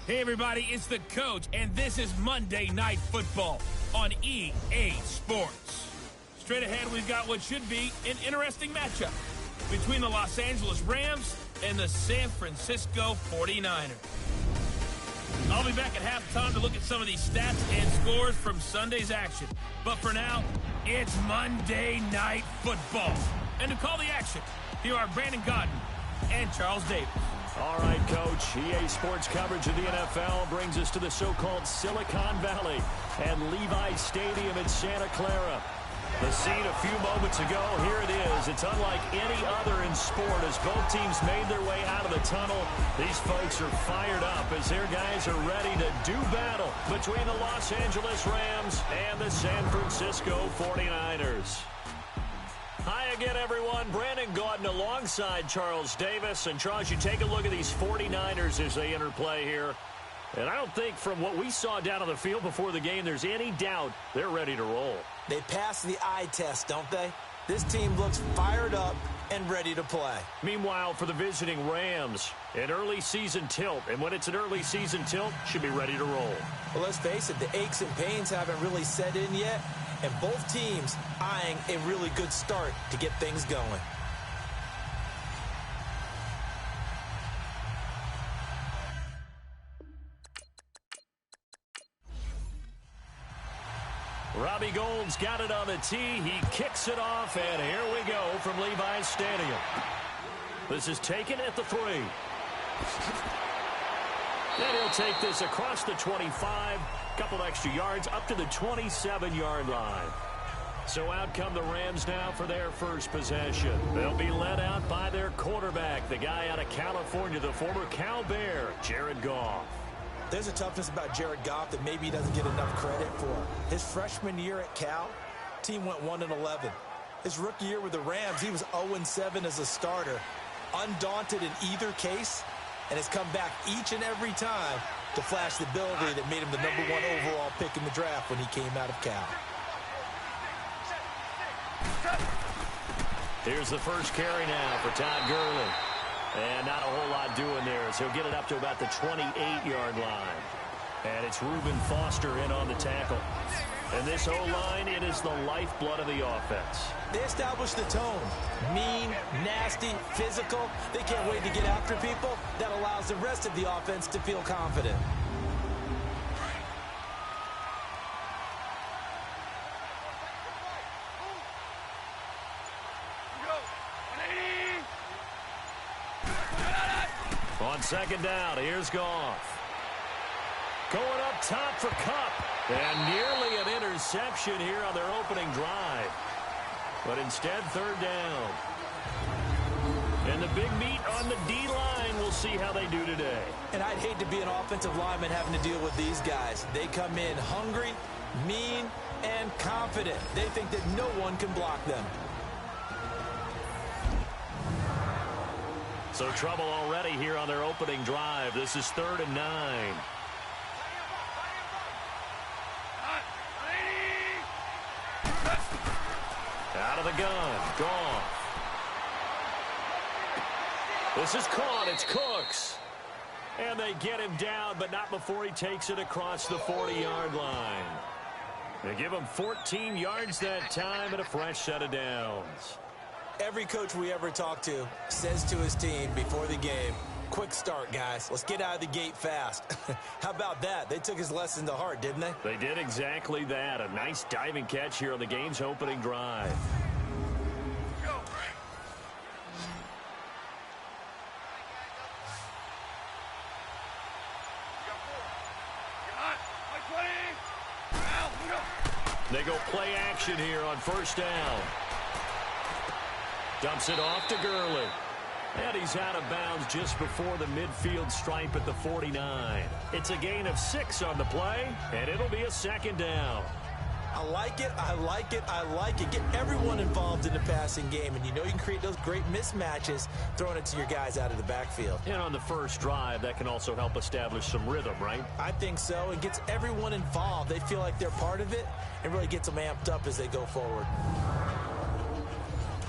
Hey, everybody, it's the Coach, and this is Monday Night Football on EA Sports. Straight ahead, we've got what should be an interesting matchup between the Los Angeles Rams and the San Francisco 49ers. I'll be back at halftime to look at some of these stats and scores from Sunday's action. But for now, it's Monday Night Football. And to call the action, here are Brandon Gaudin and Charles Davis. All right, Coach. EA Sports coverage of the NFL brings us to the so-called Silicon Valley and Levi Stadium in Santa Clara. The scene a few moments ago, here it is. It's unlike any other in sport as both teams made their way out of the tunnel. These folks are fired up as their guys are ready to do battle between the Los Angeles Rams and the San Francisco 49ers. Hi again, everyone. Brandon Gaudin alongside Charles Davis. And, Charles, you take a look at these 49ers as they interplay here. And I don't think from what we saw down on the field before the game there's any doubt they're ready to roll. They pass the eye test, don't they? This team looks fired up and ready to play. Meanwhile, for the visiting Rams, an early season tilt. And when it's an early season tilt, should be ready to roll. Well, let's face it, the aches and pains haven't really set in yet. And both teams eyeing a really good start to get things going. Robbie Gould's got it on the tee. He kicks it off, and here we go from Levi's Stadium. This is taken at the 3. And he'll take this across the 25. Couple extra yards up to the 27-yard line. So out come the Rams now for their first possession. They'll be led out by their quarterback, the guy out of California, the former Cal Bear, Jared Goff. There's a toughness about Jared Goff that maybe he doesn't get enough credit for. His freshman year at Cal, team went 1-11. His rookie year with the Rams, he was 0-7 as a starter. Undaunted in either case, and has come back each and every time to flash the ability that made him the #1 overall pick in the draft when he came out of Cal. Here's the first carry now for Todd Gurley. And not a whole lot doing there as he'll get it up to about the 28-yard line. And it's Reuben Foster in on the tackle. And this O-line, it is the lifeblood of the offense. They establish the tone. Mean, nasty, physical. They can't wait to get after people. That allows the rest of the offense to feel confident. On second down, here's Goff. Going up top for Kupp. And nearly an interception here on their opening drive. But instead, third down. And the big meat on the D-line. We'll see how they do today. And I'd hate to be an offensive lineman having to deal with these guys. They come in hungry, mean, and confident. They think that no one can block them. So trouble already here on their opening drive. This is 3rd and 9. Out of the gun. Goff. This is caught. It's Cooks. And they get him down, but not before he takes it across the 40-yard line. They give him 14 yards that time and a fresh set of downs. Every coach we ever talk to says to his team before the game, quick start, guys. Let's get out of the gate fast. How about that? They took his lesson to heart, didn't they? They did exactly that. A nice diving catch here on the game's opening drive. They go play action here on first down. Dumps it off to Gurley. And he's out of bounds just before the midfield stripe at the 49. It's a gain of 6 on the play, and it'll be a second down. I like it, I like it, I like it. Get everyone involved in the passing game, and you know you can create those great mismatches throwing it to your guys out of the backfield. And on the first drive, that can also help establish some rhythm, right? I think so. It gets everyone involved. They feel like they're part of it and really gets them amped up as they go forward.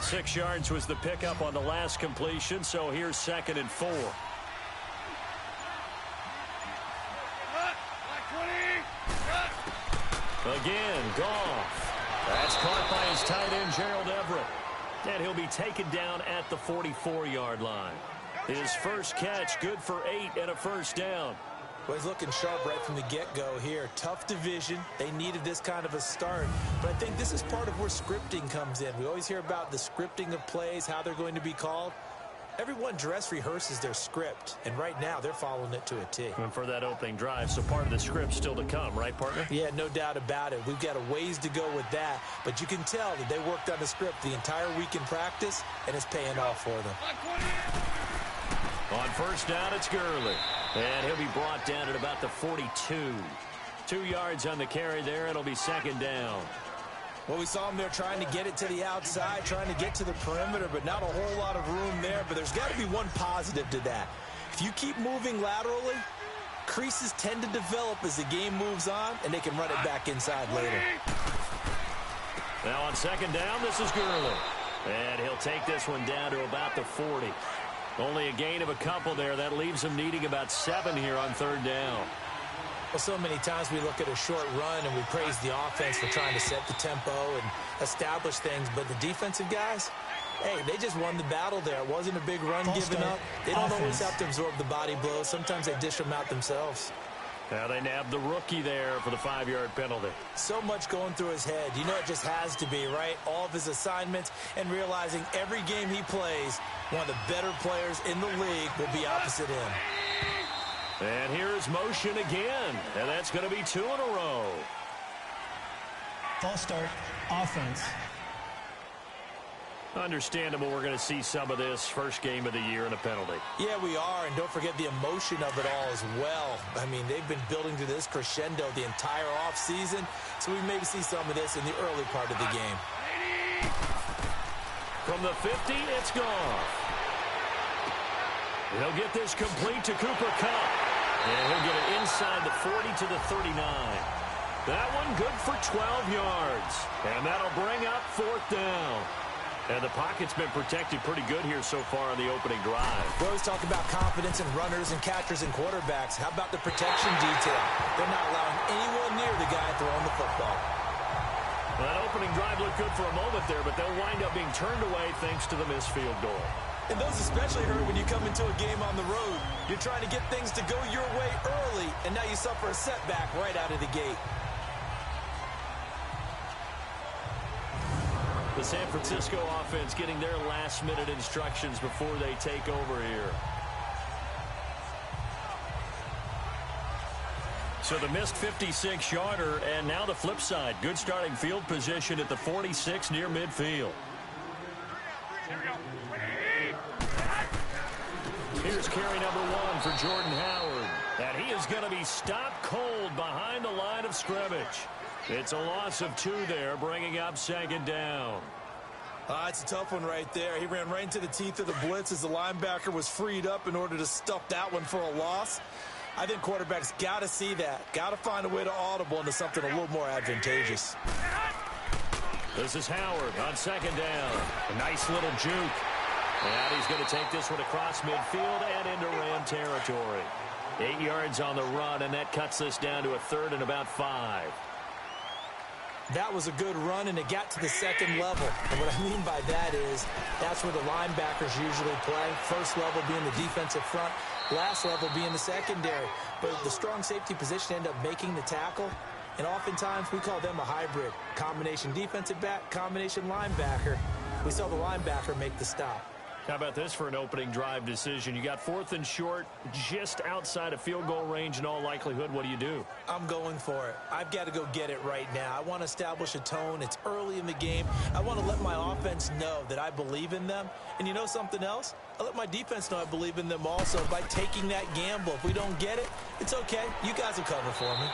6 yards was the pickup on the last completion, so here's 2nd and 4. Again, Goff. That's caught by his tight end, Gerald Everett. And he'll be taken down at the 44-yard line. His first catch, good for 8 and a first down. Well, he's looking sharp right from the get-go here. Tough division. They needed this kind of a start. But I think this is part of where scripting comes in. We always hear about the scripting of plays, how they're going to be called. Everyone dress rehearses their script, and right now they're following it to a T. And for that opening drive, so part of the script still to come, right, partner? Yeah, no doubt about it. We've got a ways to go with that, but you can tell that they worked on the script the entire week in practice, and it's paying off for them. On first down, it's Gurley, and he'll be brought down at about the 42. 2 yards on the carry there. It'll be second down. Well, we saw him there trying to get it to the outside, trying to get to the perimeter, but not a whole lot of room there. But there's got to be one positive to that. If you keep moving laterally, creases tend to develop as the game moves on, and they can run it back inside later. Now on second down, this is Gurley. And he'll take this one down to about the 40. Only a gain of a couple there. That leaves him needing about 7 here on third down. Well, so many times we look at a short run and we praise the offense for trying to set the tempo and establish things, but the defensive guys, hey, they just won the battle there. It wasn't a big run given up. They don't always have to absorb the body blows. Sometimes they dish them out themselves. Now they nabbed the rookie there for the 5-yard penalty. So much going through his head. You know it just has to be, right? All of his assignments and realizing every game he plays, one of the better players in the league will be opposite him. And here's motion again, and that's going to be 2 in a row. False start, offense. Understandable we're going to see some of this first game of the year and a penalty. Yeah, we are, and don't forget the emotion of it all as well. I mean, they've been building to this crescendo the entire offseason, so we maybe see some of this in the early part of the game. From the 50, it's gone. He'll get this complete to Cooper Kupp. And he'll get it inside the 40 to the 39. That one good for 12 yards. And that'll bring up fourth down. And the pocket's been protected pretty good here so far on the opening drive. We always talk about confidence in runners and catchers and quarterbacks. How about the protection detail? They're not allowing anyone near the guy throwing the football. Well, that opening drive looked good for a moment there, but they'll wind up being turned away thanks to the missed field goal. And those especially hurt when you come into a game on the road. You're trying to get things to go your way early, and now you suffer a setback right out of the gate. The San Francisco offense getting their last-minute instructions before they take over here. So the missed 56-yarder, and now the flip side. Good starting field position at the 46 near midfield. Here's carry number 1 for Jordan Howard. And he is going to be stopped cold behind the line of scrimmage. It's a loss of 2 there, bringing up second down. It's a tough one right there. He ran right into the teeth of the blitz as the linebacker was freed up in order to stuff that one for a loss. I think quarterbacks got to see that. Got to find a way to audible into something a little more advantageous. This is Howard on second down. A nice little juke. And he's going to take this one across midfield and into Ram territory. 8 yards on the run, and that cuts this down to a 3rd and about 5. That was a good run, and it got to the second level. And what I mean by that is that's where the linebackers usually play. First level being the defensive front, last level being the secondary. But the strong safety position ended up making the tackle, and oftentimes we call them a hybrid. Combination defensive back, combination linebacker. We saw the linebacker make the stop. How about this for an opening drive decision? You got 4th and short, just outside of field goal range in all likelihood. What do you do? I'm going for it. I've got to go get it right now. I want to establish a tone. It's early in the game. I want to let my offense know that I believe in them. And you know something else? I let my defense know I believe in them also by taking that gamble. If we don't get it, it's okay. You guys will cover for me.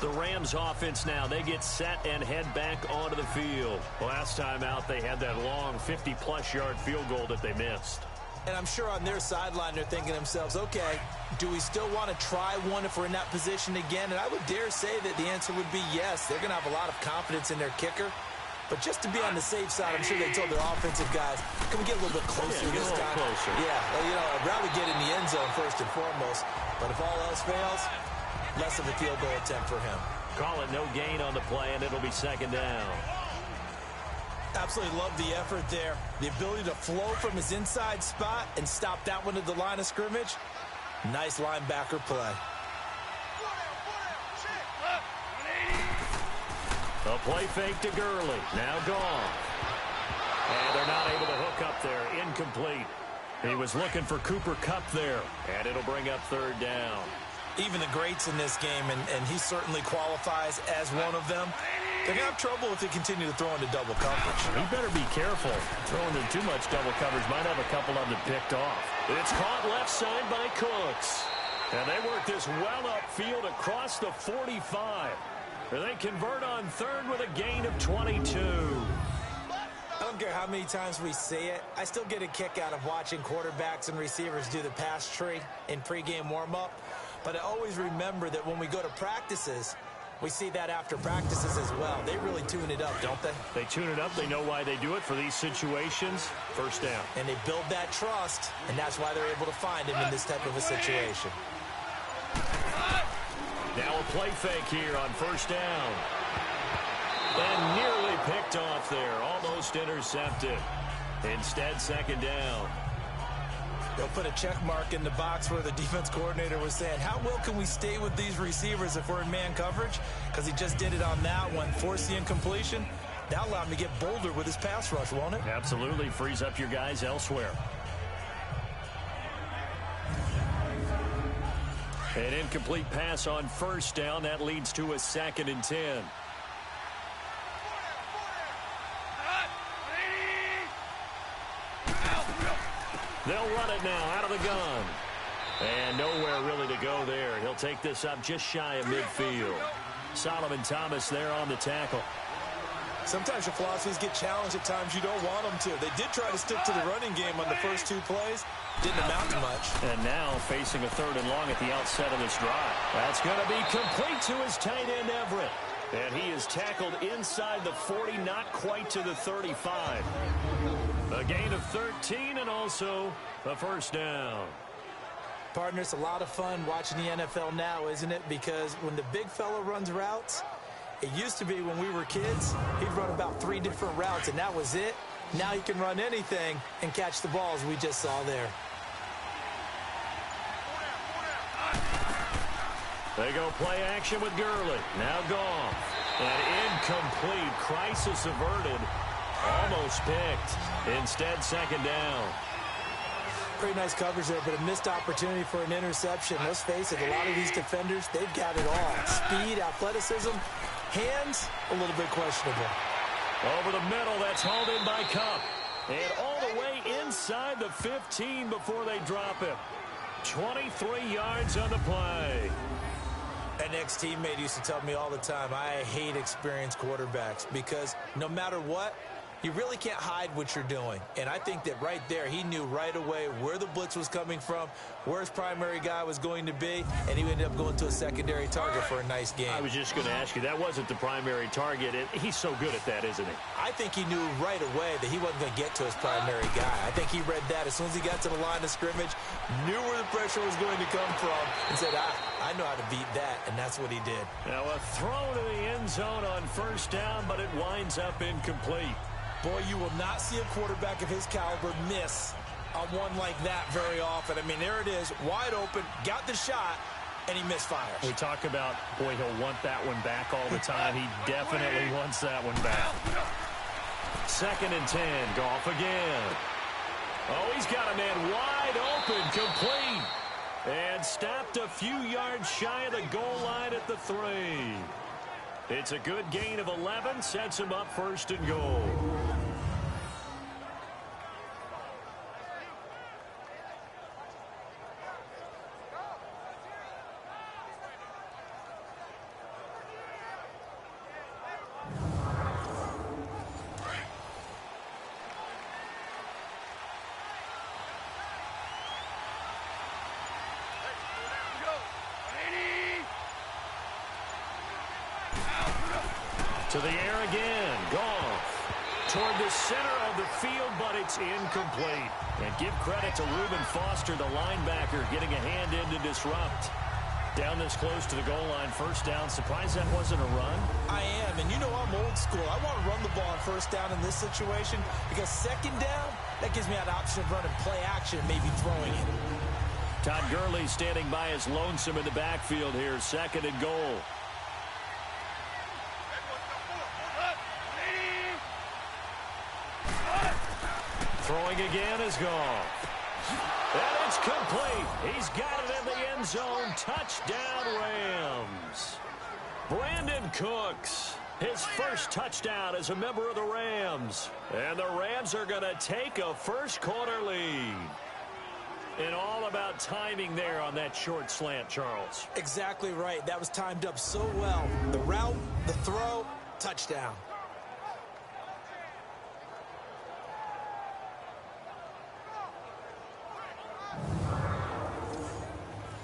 The Rams offense now, they get set and head back onto the field. Last time out, they had that long 50-plus yard field goal that they missed. And I'm sure on their sideline, they're thinking to themselves, okay, do we still want to try one if we're in that position again? And I would dare say that the answer would be yes. They're going to have a lot of confidence in their kicker. But just to be on the safe side, I'm sure they told their offensive guys, can we get a little bit closer this time? Closer. Yeah, you know, I'd rather get in the end zone first and foremost. But if all else fails, less of a field goal attempt for him. Call it no gain on the play, and it'll be second down. Absolutely love the effort there. The ability to flow from his inside spot and stop that one at the line of scrimmage. Nice linebacker play. A play fake to Gurley. Now gone. And they're not able to hook up there. Incomplete. He was looking for Cooper Kupp there. And it'll bring up third down. Even the greats in this game, and he certainly qualifies as one of them, they're going to have trouble if they continue to throw into double coverage. He better be careful. Throwing in too much double coverage might have a couple of them picked off. It's caught left side by Cooks. And they work this well upfield across the 45. And they convert on third with a gain of 22. I don't care how many times we say it, I still get a kick out of watching quarterbacks and receivers do the pass tree in pregame warm-up. But I always remember that when we go to practices, we see that after practices as well. They really tune it up, don't they? They tune it up. They know why they do it for these situations. First down. And they build that trust, and that's why they're able to find him in this type of a situation. Now a play fake here on first down. And nearly picked off there. Almost intercepted. Instead, second down. They'll put a check mark in the box where the defense coordinator was saying, how well can we stay with these receivers if we're in man coverage? Because he just did it on that one, force the incompletion. That'll allow him to get bolder with his pass rush, won't it? Absolutely. Frees up your guys elsewhere. An incomplete pass on first down. That leads to a 2nd and 10. They'll run it now out of the gun. And nowhere really to go there. He'll take this up just shy of midfield. Solomon Thomas there on the tackle. Sometimes your philosophies get challenged at times you don't want them to. They did try to stick to the running game on the first 2 plays. Didn't amount to much. And now facing a 3rd and long at the outset of this drive. That's going to be complete to his tight end, Everett. And he is tackled inside the 40, not quite to the 35. A gain of 13 and also a first down. Partner, it's a lot of fun watching the NFL now, isn't it? Because when the big fella runs routes, it used to be when we were kids, he'd run about 3 different routes, and that was it. Now he can run anything and catch the balls we just saw there. They go play action with Gurley. Now gone. An incomplete. Crisis averted. Almost picked. Instead, second down. Pretty nice coverage there, but a missed opportunity for an interception. Let's face it, a lot of these defenders, they've got it all. Speed, athleticism, hands, a little bit questionable. Over the middle, that's hauled in by Kupp. And all the way inside the 15 before they drop him. 23 yards on the play. An ex-teammate used to tell me all the time, I hate experienced quarterbacks because no matter what, you really can't hide what you're doing. And I think that right there, he knew right away where the blitz was coming from, where his primary guy was going to be, and he ended up going to a secondary target for a nice game. I was just going to ask you, that wasn't the primary target. He's so good at that, isn't he? I think he knew right away that he wasn't going to get to his primary guy. I think he read that as soon as he got to the line of scrimmage, knew where the pressure was going to come from, and said, I know how to beat that, and that's what he did. Now a throw to the end zone on first down, but it winds up incomplete. Boy, you will not see a quarterback of his caliber miss on one like that very often. I mean, there it is, wide open, got the shot, and he misfires. We talk about, boy, he'll want that one back all the time. He definitely wants that one back. 2nd and 10, Goff again. Oh, he's got a man wide open, complete. And stopped a few yards shy of the goal line at the 3. It's a good gain of 11, sets him up 1st and goal. To the air again. Goff. toward the center of the field, but it's incomplete. And give credit to Reuben Foster, the linebacker, getting a hand in to disrupt. Down this close to the goal line, first down. Surprised that wasn't a run? I am, and you know I'm old school. I want to run the ball on first down in this situation because second down, that gives me an option of running play action, maybe throwing it. Todd Gurley standing by as lonesome in the backfield here, second and goal. Throwing again is gone. And it's complete. He's got it in the end zone. Touchdown, Rams. Brandon Cooks, his first touchdown as a member of the Rams. And the Rams are going to take a first quarter lead. And all about timing there on that short slant, Charles. Exactly right. That was timed up so well. The route, the throw, touchdown.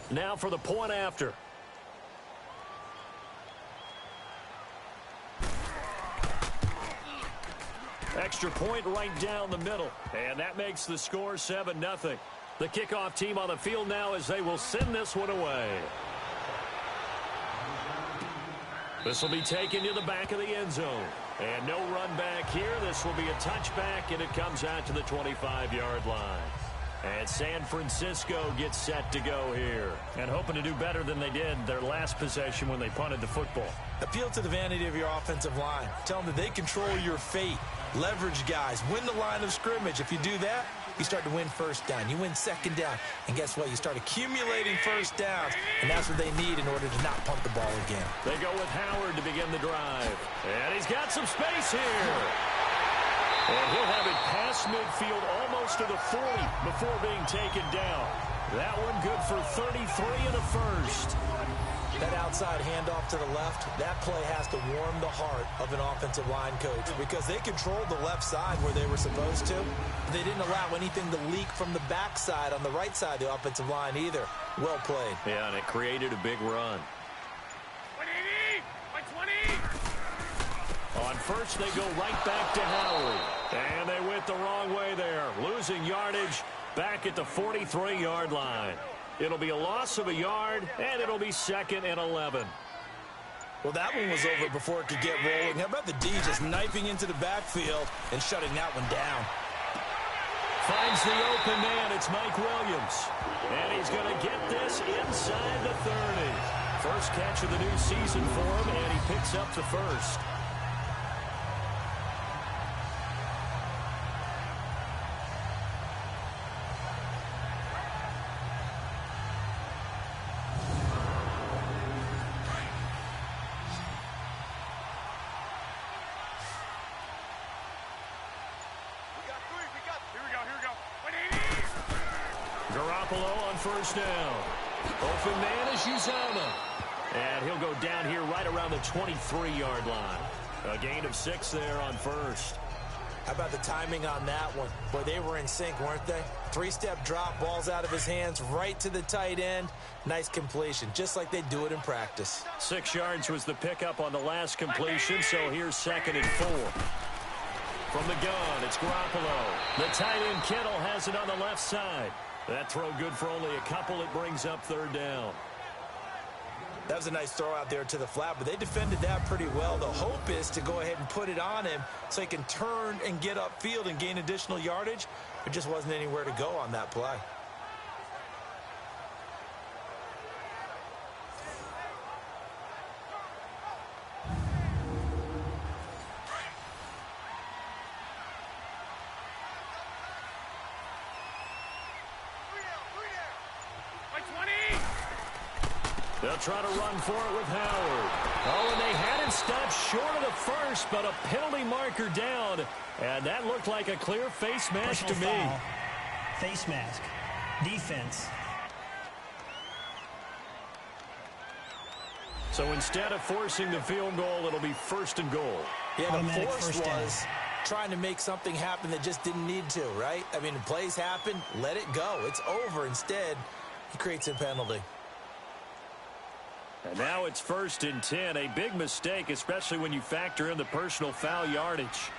Now for the point after. Extra point right down the middle. And that makes the score 7-0. The kickoff team on the field now as they will send this one away. This will be taken to the back of the end zone. And no run back here. This will be a touchback, and it comes out to the 25-yard line. And San Francisco gets set to go here. And hoping to do better than they did their last possession when they punted the football. Appeal to the vanity of your offensive line. Tell them that they control your fate. Leverage guys. Win the line of scrimmage. If you do that, you start to win first down. You win second down. And guess what? You start accumulating first downs. And that's what they need in order to not punt the ball again. They go with Howard to begin the drive. And he's got some space here. And he'll have it past midfield almost to the 40 before being taken down. That one good for 33 and a first. That outside handoff to the left, that play has to warm the heart of an offensive line coach because they controlled the left side where they were supposed to. They didn't allow anything to leak from the backside on the right side of the offensive line either. Well played. Yeah, and it created a big run. 180! 120! On first, they go right back to Howard. And they went the wrong way there, losing yardage back at the 43-yard line. It'll be a loss of a yard, and it'll be 2nd and 11. Well, that one was over before it could get rolling. How about the D just knifing into the backfield and shutting that one down? Finds the open man. It's Mike Williams. And he's going to get this inside the 30. First catch of the new season for him, and he picks up the first. Garoppolo on first down. Open man is Uzomah. And he'll go down here right around the 23-yard line. A gain of 6 there on first. How about the timing on that one? Boy, they were in sync, weren't they? 3-step drop, balls out of his hands, right to the tight end. Nice completion, just like they do it in practice. 6 yards was the pickup on the last completion, so here's 2nd and 4. From the gun, it's Garoppolo. The tight end Kittle has it on the left side. That throw good for only a couple. It brings up 3rd down. That was a nice throw out there to the flat, but they defended that pretty well. The hope is to go ahead and put it on him so he can turn and get upfield and gain additional yardage. There just wasn't anywhere to go on that play. They'll try to run for it with Howard. Oh, and they had it stopped short of the first, but a penalty marker down. And that looked like a clear face mask to me. Foul. Face mask. Defense. So instead of forcing the field goal, it'll be 1st and goal. Yeah, the Automatic force first down. was trying to make something happen that just didn't need to, right? I mean, plays happen, let it go. It's over. Instead, he creates a penalty. And now it's 1st and 10. A big mistake, especially when you factor in the personal foul yardage.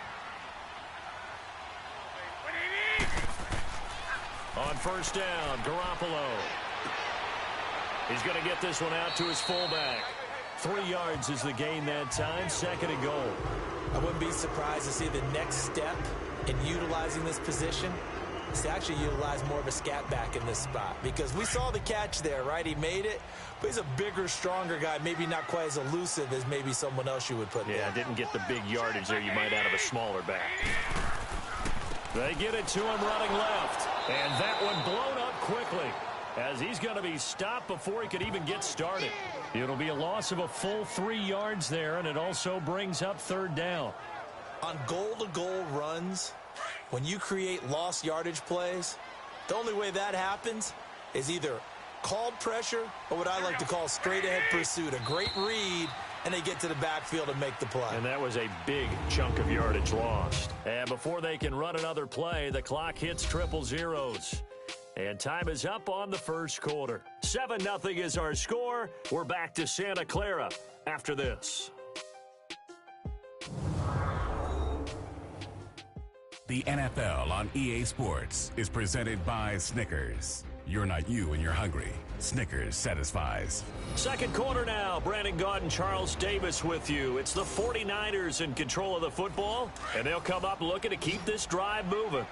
On first down, Garoppolo. He's going to get this one out to his fullback. 3 yards is the gain that time. 2nd and goal. I wouldn't be surprised to see the next step in utilizing this position is to actually utilize more of a scat back in this spot, because we saw the catch there, right? He made it, but he's a bigger, stronger guy, maybe not quite as elusive as maybe someone else you would put there. Yeah, didn't get the big yardage there you might out of a smaller back. They get it to him running left, and that one blown up quickly as he's going to be stopped before he could even get started. It'll be a loss of a full 3 yards there, and it also brings up 3rd down. On goal-to-goal runs, when you create lost yardage plays, the only way that happens is either called pressure or what I like to call straight-ahead pursuit. A great read, and they get to the backfield and make the play. And that was a big chunk of yardage lost. And before they can run another play, the clock hits triple zeros. And time is up on the 1st quarter. 7-0 is our score. We're back to Santa Clara after this. The NFL on EA Sports is presented by Snickers. You're not you when you're hungry. Snickers satisfies. 2nd quarter now. Brandon Gaudin and Charles Davis with you. It's the 49ers in control of the football, and they'll come up looking to keep this drive moving.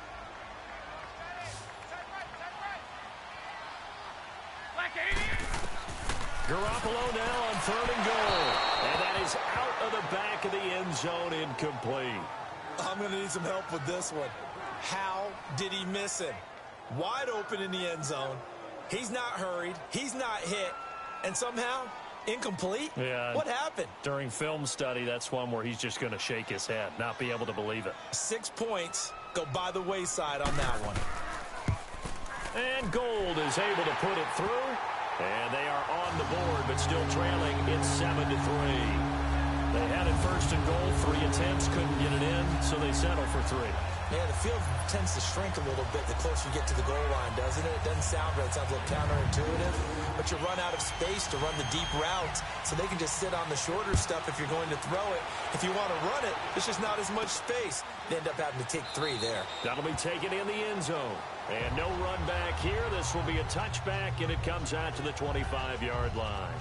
Garoppolo now on 3rd and goal. And that is out of the back of the end zone, incomplete. I'm going to need some help with this one. How did he miss him? Wide open in the end zone. He's not hurried. He's not hit. And somehow, incomplete? Yeah. What happened? During film study, that's one where he's just going to shake his head, not be able to believe it. 6 points go by the wayside on that one. And Gold is able to put it through. And they are on the board, but still trailing. It's 7-3. They had it 1st and goal. 3 attempts, couldn't get it in, so they settle for 3. Yeah, the field tends to shrink a little bit the closer you get to the goal line, doesn't it? It doesn't sound right. It sounds a little counterintuitive. But you run out of space to run the deep routes, so they can just sit on the shorter stuff if you're going to throw it. If you want to run it, there's just not as much space. They end up having to take 3 there. That'll be taken in the end zone. And no run back here. This will be a touchback, and it comes out to the 25-yard line.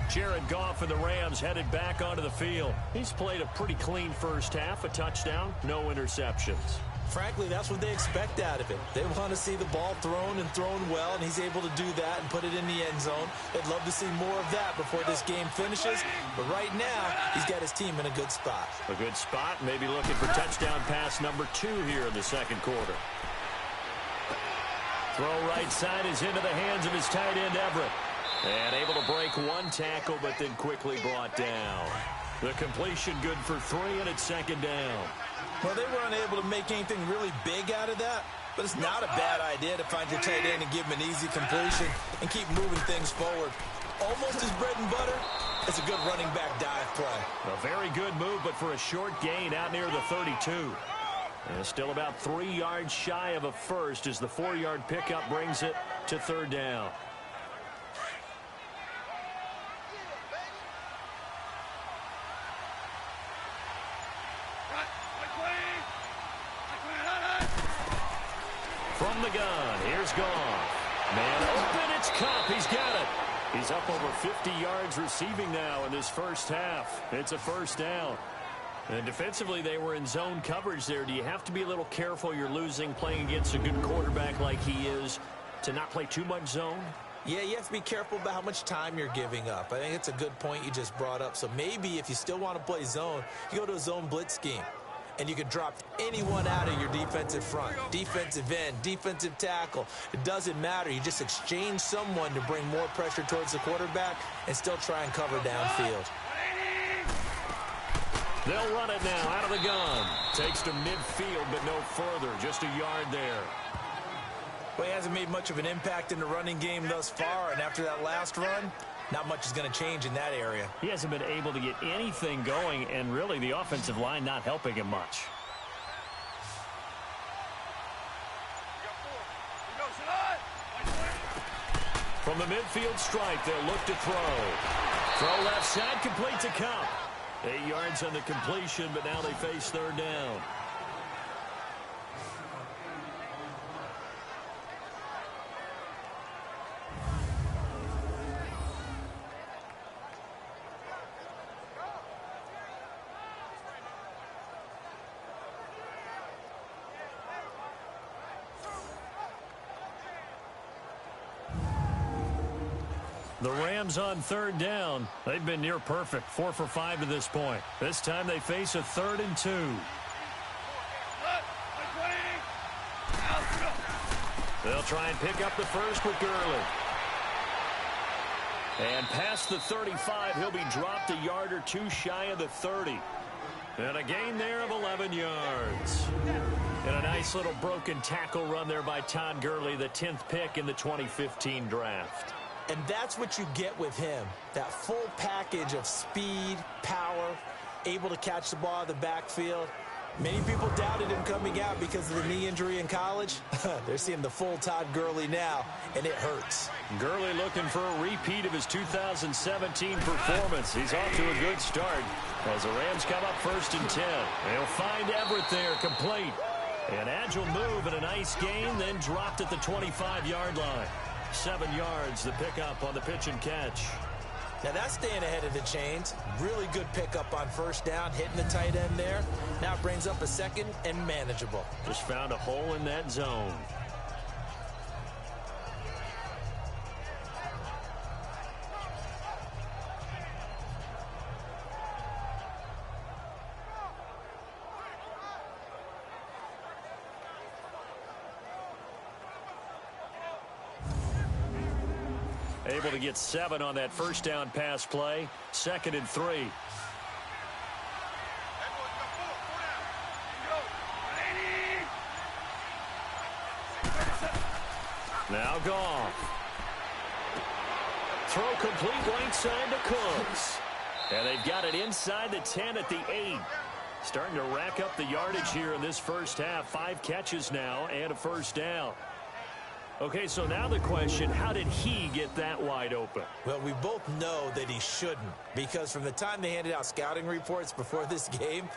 Jared Goff and the Rams headed back onto the field. He's played a pretty clean first half, a touchdown, no interceptions. Frankly, that's what they expect out of him. They want to see the ball thrown and thrown well, and he's able to do that and put it in the end zone. They'd love to see more of that before this game finishes. But right now, he's got his team in a good spot. A good spot, maybe looking for touchdown pass number 2 here in the 2nd quarter. Throw right side is into the hands of his tight end, Everett. And able to break 1 tackle, but then quickly brought down. The completion good for 3, and it's 2nd down. Well, they were unable to make anything really big out of that, but it's not a bad idea to find your tight end and give him an easy completion and keep moving things forward. Almost his bread and butter. It's a good running back dive play. A very good move, but for a short gain out near the 32. And still about 3 yards shy of a first as the 4-yard pickup brings it to 3rd down. From the gun, here's Goff. Man open, it's Kupp. He's got it. He's up over 50 yards receiving now in this first half. It's a 1st down. And defensively, they were in zone coverage there. Do you have to be a little careful? You're losing playing against a good quarterback like he is to not play too much zone? Yeah, you have to be careful about how much time you're giving up. I think it's a good point you just brought up. So maybe if you still want to play zone, you go to a zone blitz scheme. And you can drop anyone out of your defensive front, defensive end, defensive tackle. It doesn't matter. You just exchange someone to bring more pressure towards the quarterback and still try and cover downfield. They'll run it now out of the gun. Takes to midfield, but no further. Just a yard there. Well, he hasn't made much of an impact in the running game thus far, and after that last run, not much is going to change in that area. He hasn't been able to get anything going, and really the offensive line not helping him much. From the midfield strike, they'll look to throw. Throw left side, complete to Kupp. 8 yards on the completion, but now they face 3rd down. The Rams on third down. They've been near perfect, 4 for 5 to this point. This time they face a 3rd and 2. They'll try and pick up the first with Gurley. And past the 35, he'll be dropped a yard or two shy of the 30. And a gain there of 11 yards. And a nice little broken tackle run there by Todd Gurley, the 10th pick in the 2015 draft. And that's what you get with him, that full package of speed, power, able to catch the ball out of the backfield. Many people doubted him coming out because of the knee injury in college. They're seeing the full Todd Gurley now, and it hurts. Gurley looking for a repeat of his 2017 performance. He's off to a good start as the Rams come up 1st and 10. They'll find Everett there, complete. An agile move and a nice gain, then dropped at the 25-yard line. 7 yards, the pickup on the pitch and catch. Now that's staying ahead of the chains. Really good pickup on 1st down, hitting the tight end there. Now it brings up a 2nd and manageable. Just found a hole in that zone. Able to get 7 on that 1st down pass play. 2nd and 3. Now Goff. Throw complete right side to Cooks. And they've got it inside the 10 at the 8. Starting to rack up the yardage here in this first half. 5 catches now and a 1st down. Okay, so now the question, how did he get that wide open? Well, we both know that he shouldn't, because from the time they handed out scouting reports before this game,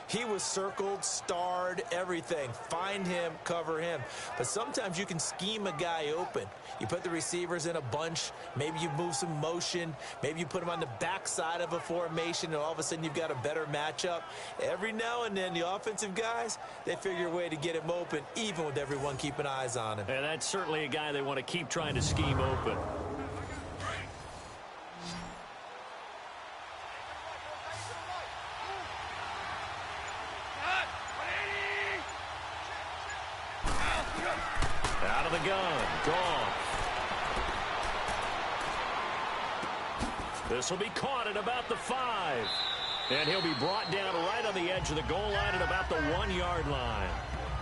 he was circled, starred, everything. Find him, cover him. But sometimes you can scheme a guy open. You put the receivers in a bunch. Maybe you move some motion. Maybe you put them on the backside of a formation, and all of a sudden you've got a better matchup. Every now and then, the offensive guys, they figure a way to get him open, even with everyone keeping eyes on him. And that's certainly a guy they want to keep trying to scheme open. Out of the gun, Goff. This will be caught at about the 5. And he'll be brought down right on the edge of the goal line at about the 1-yard line.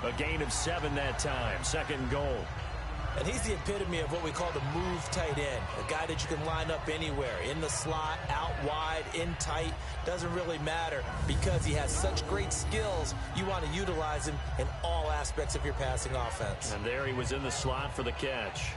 A gain of 7 that time, 2nd goal. And he's the epitome of what we call the move tight end. A guy that you can line up anywhere, in the slot, out wide, in tight. Doesn't really matter because he has such great skills. You want to utilize him in all aspects of your passing offense. And there he was in the slot for the catch.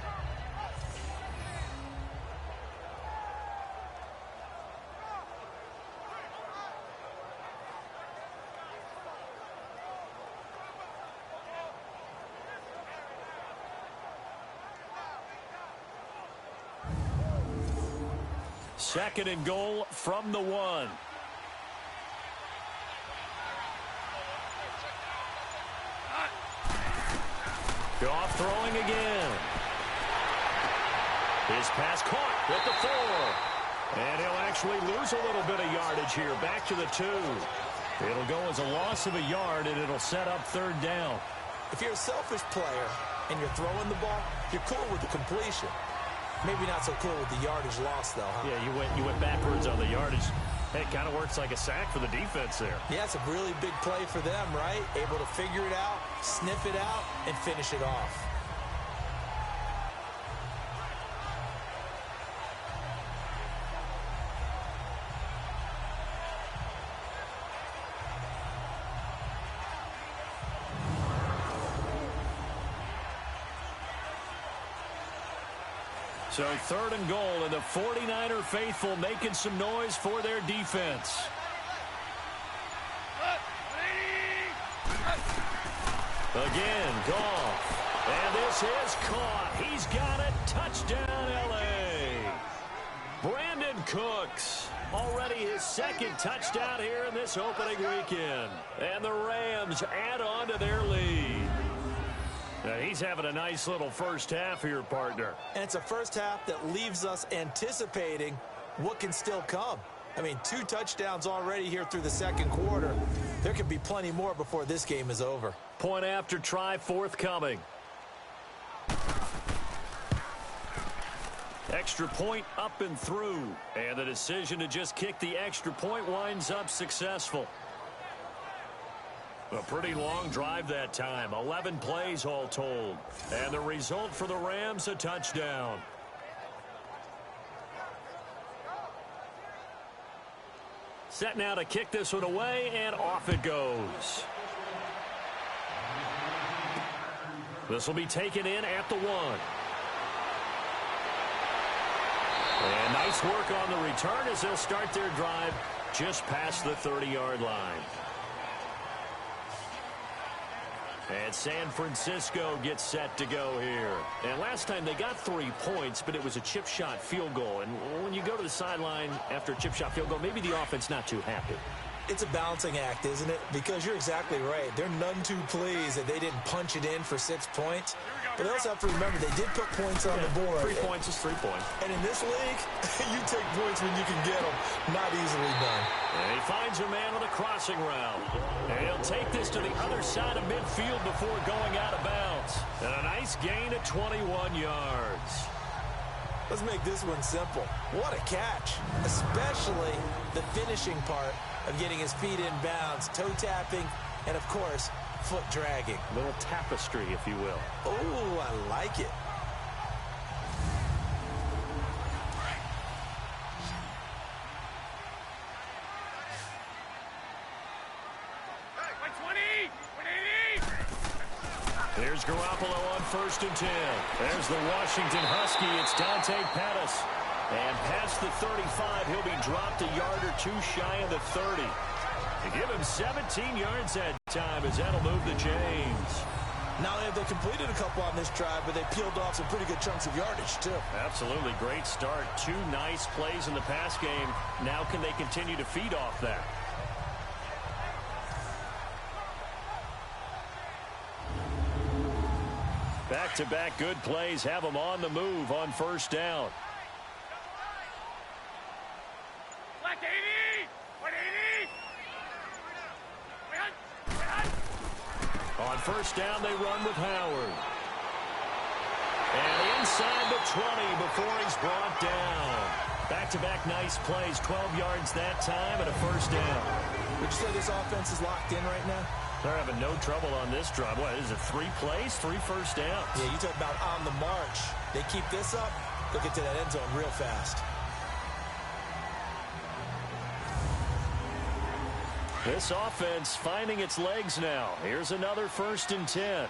Second and goal from the 1. Goff throwing again. His pass caught at the 4. And he'll actually lose a little bit of yardage here. Back to the 2. It'll go as a loss of a yard, and it'll set up 3rd down. If you're a selfish player and you're throwing the ball, you're cool with the completion. Maybe not so cool with the yardage loss, though, huh? Yeah, you went backwards on the yardage. Hey, it kind of works like a sack for the defense there. Yeah, it's a really big play for them, right? Able to figure it out, sniff it out, and finish it off. So 3rd and goal, and the 49er faithful making some noise for their defense. Again, Goff. And this is caught. He's got it. Touchdown, L.A. Brandon Cooks. Already his 2nd touchdown here in this opening weekend. And the Rams add on to their lead. He's having a nice little first half here, partner. And it's a first half that leaves us anticipating what can still come. I mean, 2 touchdowns already here through the second quarter. There could be plenty more before this game is over. Point after try forthcoming. Extra point up and through. And the decision to just kick the extra point winds up successful. A pretty long drive that time. 11 plays all told. And the result for the Rams, a touchdown. Set now to kick this one away, and off it goes. This will be taken in at the 1. And nice work on the return as they'll start their drive just past the 30-yard line. And San Francisco gets set to go here. And last time they got 3 points, but it was a chip shot field goal. And when you go to the sideline after a chip shot field goal, maybe the offense not too happy. It's a balancing act, isn't it? Because you're exactly right. They're none too pleased that they didn't punch it in for 6 points. But they also have to remember they did put points on the board. 3 points is 3 points. And in this league, you take points when you can get them. Not easily done. And he finds a man on a crossing route. And he'll take this to the other side of midfield before going out of bounds. And a nice gain at 21 yards. Let's make this one simple. What a catch. Especially the finishing part of getting his feet in bounds, toe tapping, and of course, foot dragging. Little tapestry, if you will. Oh, I like it. Here's Garoppolo on 1st and 10. There's the Washington Husky. It's Dante Pettis. And past the 35, he'll be dropped a yard or 2 shy of the 30. To give him 17 yards that time as that'll move the chains. Not only have they completed a couple on this drive, but they peeled off some pretty good chunks of yardage, too. Absolutely. Great start. 2 nice plays in the pass game. Now can they continue to feed off that? Back-to-back good plays have them on the move on 1st down. On 1st down, they run with Howard. And inside the 20 before he's brought down. Back-to-back nice plays, 12 yards that time and a 1st down. Would you say this offense is locked in right now? They're having no trouble on this drive. What is it, 3 plays, 3 1st downs? Yeah, you talk about on the march. They keep this up, they'll get to that end zone real fast. This offense finding its legs now. Here's another 1st and 10.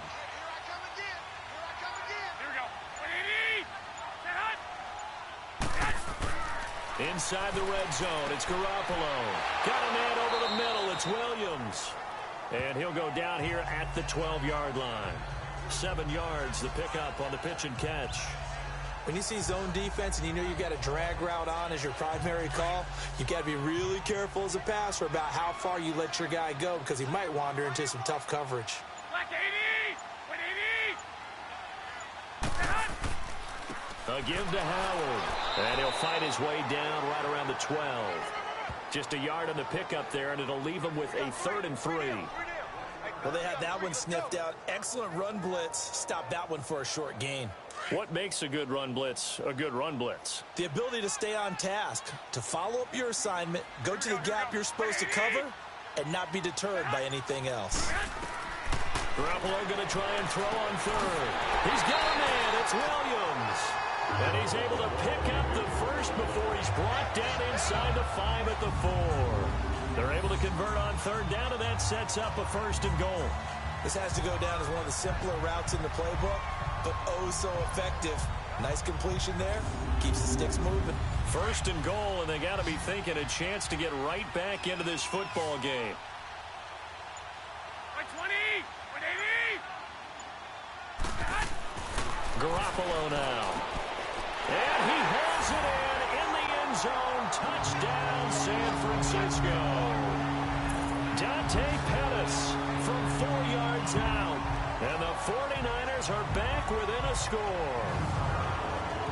Inside the red zone, it's Garoppolo. Got a man over the middle, it's Williams. And he'll go down here at the 12-yard line. 7 yards, the pickup on the pitch and catch. When you see zone defense and you know you've got a drag route on as your primary call, you've got to be really careful as a passer about how far you let your guy go because he might wander into some tough coverage. A give to Howard. And he'll fight his way down right around the 12. Just a yard on the pickup there, and it'll leave him with a 3rd and 3. Well, they had that one sniffed out. Excellent run blitz. Stop that one for a short gain. What makes a good run blitz a good run blitz? The ability to stay on task, to follow up your assignment, go to the gap you're supposed to cover, and not be deterred by anything else. Garoppolo going to try and throw on 3rd. He's got a man. It's Williams. And he's able to pick up the 1st before he's brought down inside the 5 at the 4. They're able to convert on 3rd down, and that sets up a 1st and goal. This has to go down as one of the simpler routes in the playbook, but oh so effective. Nice completion there. Keeps the sticks moving. 1st and goal, and they got to be thinking a chance to get right back into this football game. Garoppolo now. And he holds it in the end zone. Touchdown, San Francisco. Dante Pettis from 4 yards out. And the 49ers are back within a score.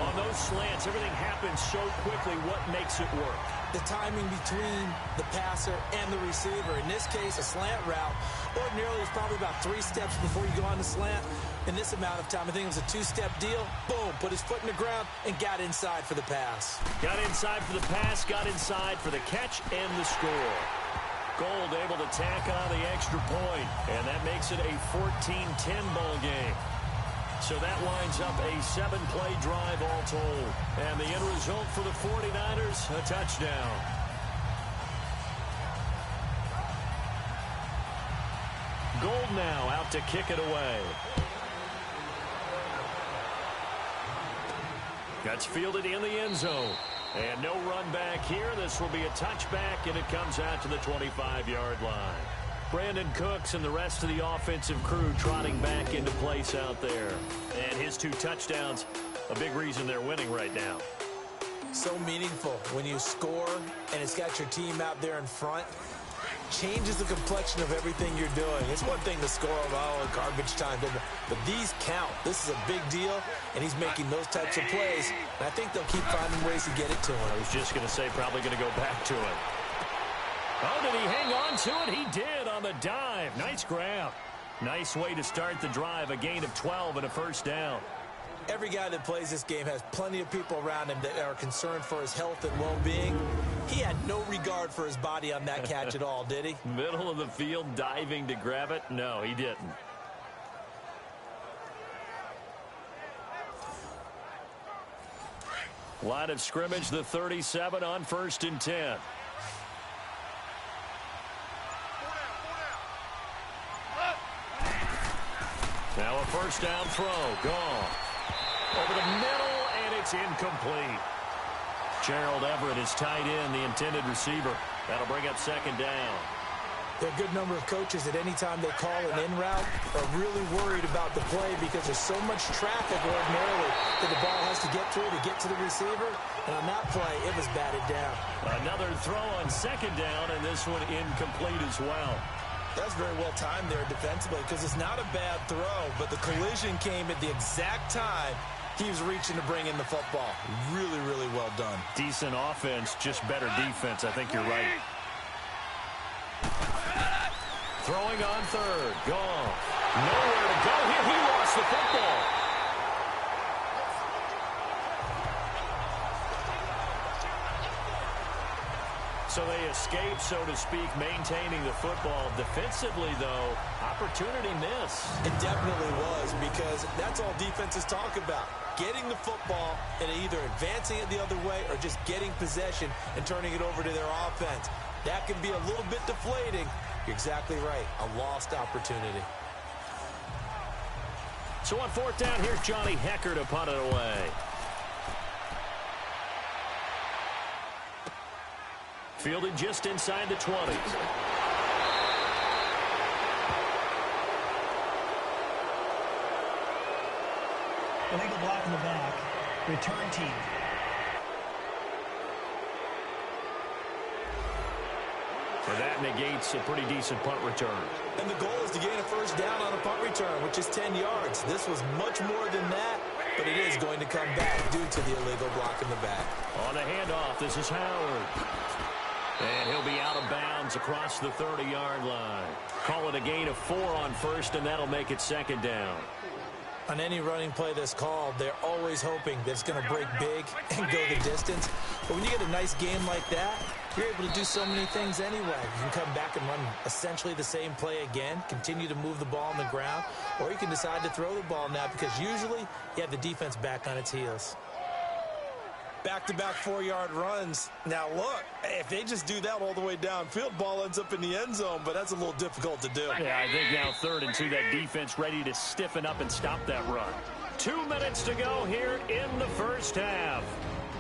On those slants, everything happens so quickly. What makes it work? The timing between the passer and the receiver. In this case, a slant route. Ordinarily, it's probably about 3 steps before you go on the slant. In this amount of time, I think it was a 2-step deal. Boom, put his foot in the ground and got inside for the pass. Got inside for the pass, got inside for the catch and the score. Gould able to tack on the extra point, and that makes it a 14-10 ball game. So that lines up a 7-play drive all told. And the end result for the 49ers, a touchdown. Gould now out to kick it away. That's fielded in the end zone. And no run back here. This will be a touchback, and it comes out to the 25-yard line. Brandon Cooks and the rest of the offensive crew trotting back into place out there. And his 2 touchdowns, a big reason they're winning right now. So meaningful when you score and it's got your team out there in front. Changes the complexion of everything you're doing. It's one thing to score in garbage time, but these count. This is a big deal, and he's making those types of plays. And I think they'll keep finding ways to get it to him. I was just going to say probably going to go back to it. Oh, did he hang on to it? He did on the dive. Nice grab. Nice way to start the drive. A gain of 12 and a first down. Every guy that plays this game has plenty of people around him that are concerned for his health and well-being. He had no regard for his body on that catch at all, did he? Middle of the field, diving to grab it? No, he didn't. Line of scrimmage, the 37 on 1st and 10. Now a first down throw. Gone. Over the middle, and it's incomplete. Gerald Everett is tied in, the intended receiver. That'll bring up 2nd down. There are a good number of coaches at any time they call an in route are really worried about the play because there's so much traffic ordinarily that the ball has to get through to get to the receiver. And on that play, it was batted down. Another throw on 2nd down, and this one incomplete as well. That's very well timed there defensively because it's not a bad throw, but the collision came at the exact time he was reaching to bring in the football. Really, really well done. Decent offense, just better defense. I think you're right. Throwing on 3rd. Gone. Nowhere to go here. He lost the football. So they escape, so to speak, maintaining the football. Defensively, though, opportunity miss. It definitely was because that's all defenses talk about. Getting the football and either advancing it the other way or just getting possession and turning it over to their offense. That can be a little bit deflating. You're exactly right. A lost opportunity. So on 4th down, here's Johnny Hekker to punt it away. Fielded just inside the 20. Illegal block in the back. Return team. And that negates a pretty decent punt return. And the goal is to gain a first down on a punt return, which is 10 yards. This was much more than that, but it is going to come back due to the illegal block in the back. On the handoff, this is Howard. And he'll be out of bounds across the 30-yard line. Call it a gain of 4 on 1st, and that'll make it 2nd down. On any running play that's called, they're always hoping that it's going to break big and go the distance. But when you get a nice game like that, you're able to do so many things anyway. You can come back and run essentially the same play again, continue to move the ball on the ground, or you can decide to throw the ball now because usually you have the defense back on its heels. Back-to-back 4-yard runs. Now, look, if they just do that all the way downfield, ball ends up in the end zone, but that's a little difficult to do. Yeah, I think now 3rd and 2, that defense ready to stiffen up and stop that run. 2 minutes to go here in the first half.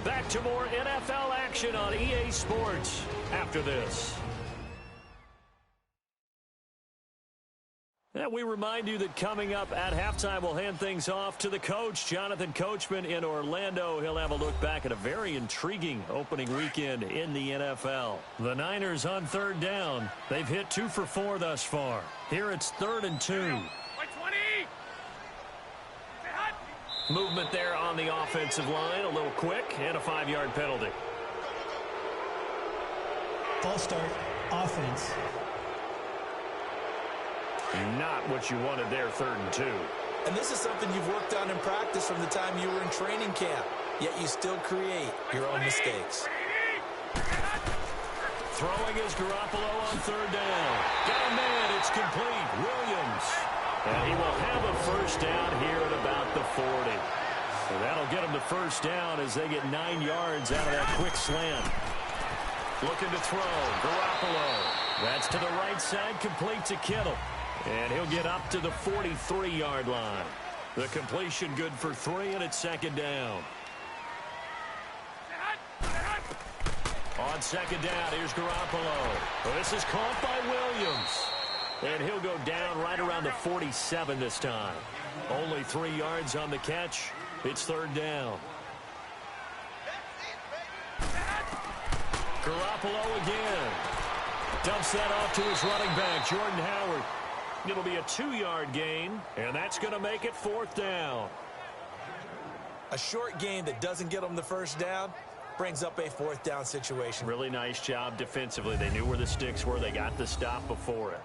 Back to more NFL action on EA Sports after this. And we remind you that coming up at halftime, we'll hand things off to the coach, Jonathan Coachman in Orlando. He'll have a look back at a very intriguing opening weekend in the NFL. The Niners on 3rd down. They've hit 2 for 4 thus far. Here it's 3rd and 2. Movement there on the offensive line, a little quick, and a 5-yard penalty. False start, offense. Not what you wanted there, 3rd and 2. And this is something you've worked on in practice from the time you were in training camp, yet you still create your own mistakes. Throwing is Garoppolo on 3rd down. Got a man, it's complete. Williams. And he will have a first down here at about the 40. So that'll get him the first down as they get 9 yards out of that quick slant. Looking to throw, Garoppolo. That's to the right side, complete to Kittle. And he'll get up to the 43-yard line. The completion good for 3, and it's 2nd down. On 2nd down, here's Garoppolo. Well, this is caught by Williams. And he'll go down right around the 47 this time. Only 3 yards on the catch. It's 3rd down. Garoppolo again. Dumps that off to his running back, Jordan Howard. It'll be a 2-yard gain, and that's going to make it 4th down. A short gain that doesn't get them the first down brings up a 4th down situation. Really nice job defensively. They knew where the sticks were. They got the stop before it.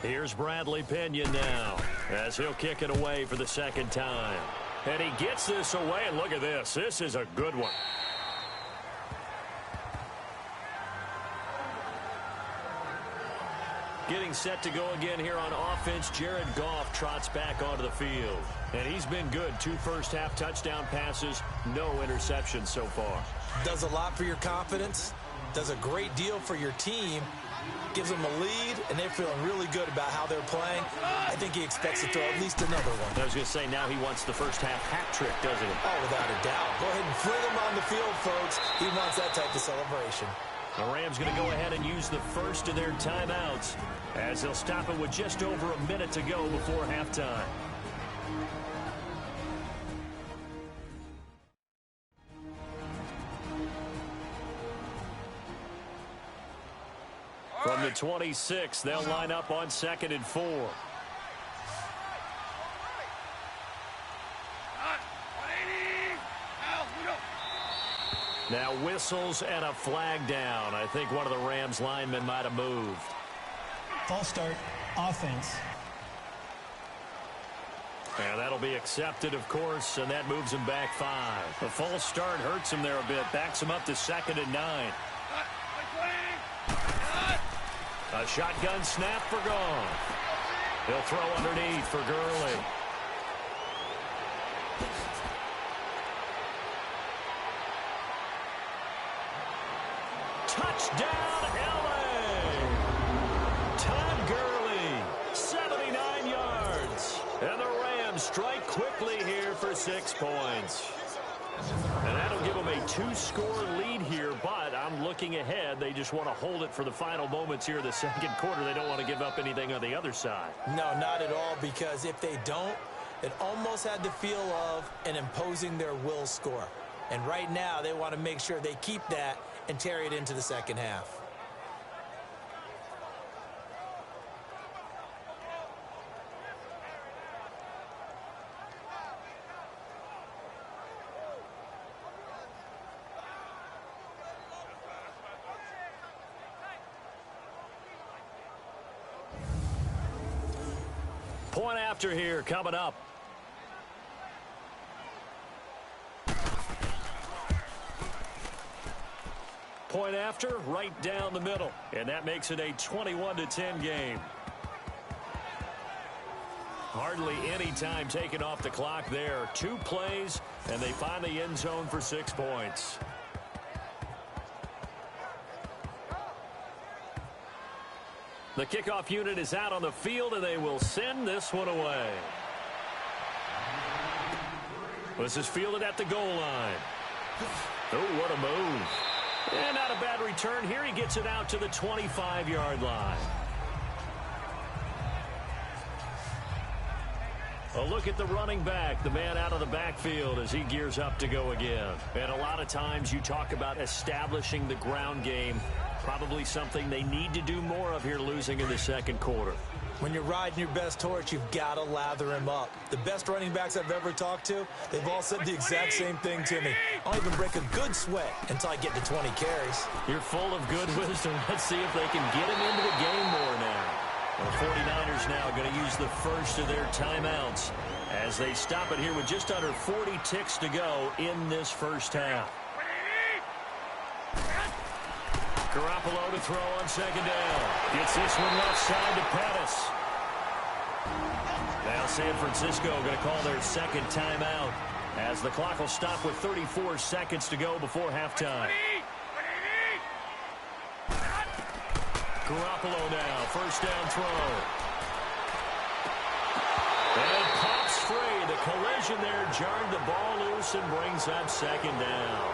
Here's Bradley Pinion now as he'll kick it away for the 2nd time. And he gets this away, and look at this. This is a good one. Getting set to go again here on offense, Jared Goff trots back onto the field. And he's been good. 2 first-half touchdown passes, no interceptions so far. Does a lot for your confidence, does a great deal for your team, gives them a lead, and they're feeling really good about how they're playing. I think he expects to throw at least another one. I was going to say, now he wants the first-half hat trick, doesn't he? Oh, without a doubt. Go ahead and fling him on the field, folks. He wants that type of celebration. The Rams going to go ahead and use the first of their timeouts as they'll stop it with just over a minute to go before halftime. From the 26, they'll line up on 2nd and 4. Now whistles and a flag down. I think one of the Rams linemen might have moved. False start, offense. And that'll be accepted, of course, and that moves him back 5. The false start hurts him there a bit, backs him up to 2nd and 9. A shotgun snap for Goff. He'll throw underneath for Gurley. Touchdown, L.A. Todd Gurley, 79 yards. And the Rams strike quickly here for 6 points. And that'll give them a 2-score lead here, but I'm looking ahead. They just want to hold it for the final moments here in the 2nd quarter. They don't want to give up anything on the other side. No, not at all, because if they don't, it almost had the feel of an imposing their will score. And right now, they want to make sure they keep that and carry it into the 2nd half. Point after here coming up. Point after right down the middle. And that makes it a 21-10 game. Hardly any time taken off the clock there. 2 plays, and they find the end zone for 6 points. The kickoff unit is out on the field, and they will send this one away. This is fielded at the goal line. Oh, what a move. And not a bad return here. He gets it out to the 25-yard line. A look at the running back, the man out of the backfield as he gears up to go again. And a lot of times you talk about establishing the ground game. Probably something they need to do more of here losing in the second quarter. When you're riding your best horse, you've got to lather him up. The best running backs I've ever talked to, they've all said the exact same thing to me. I'll even break a good sweat until I get to 20 carries. You're full of good wisdom. Let's see if they can get him into the game more now. The 49ers now going to use the first of their timeouts as they stop it here with just under 40 ticks to go in this first half. Garoppolo to throw on second down. Gets this one left side to Pettis. Now San Francisco going to call their second timeout as the clock will stop with 34 seconds to go before halftime. Garoppolo now, first down throw. And pops free. The collision there jarred the ball loose and brings up second down.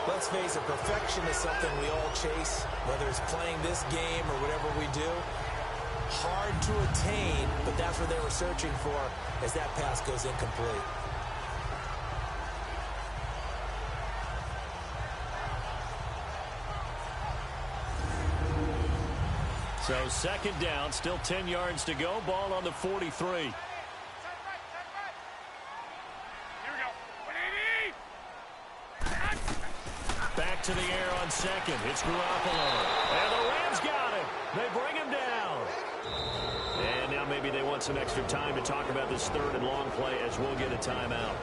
Let's face it, perfection is something we all chase, whether it's playing this game or whatever we do. Hard to attain, but that's what they were searching for as that pass goes incomplete. So second down, still 10 yards to go. Ball on the 43. Back to the air on second. It's Garoppolo. And the Rams got it. They bring him down. And now maybe they want some extra time to talk about this third and long play as we'll get a timeout.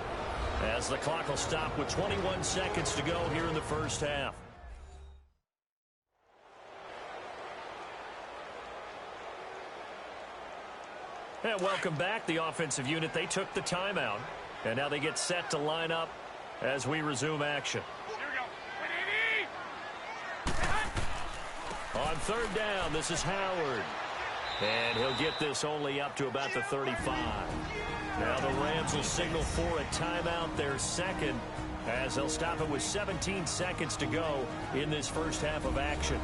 As the clock will stop with 21 seconds to go here in the first half. And welcome back. The offensive unit, they took the timeout. And now they get set to line up as we resume action. On third down, this is Howard. And he'll get this only up to about the 35. Now the Rams will signal for a timeout, their second, as they'll stop it with 17 seconds to go in this first half of action.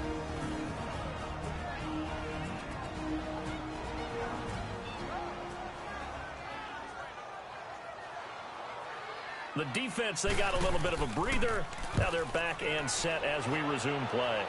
The defense, they got a little bit of a breather. Now they're back and set as we resume play.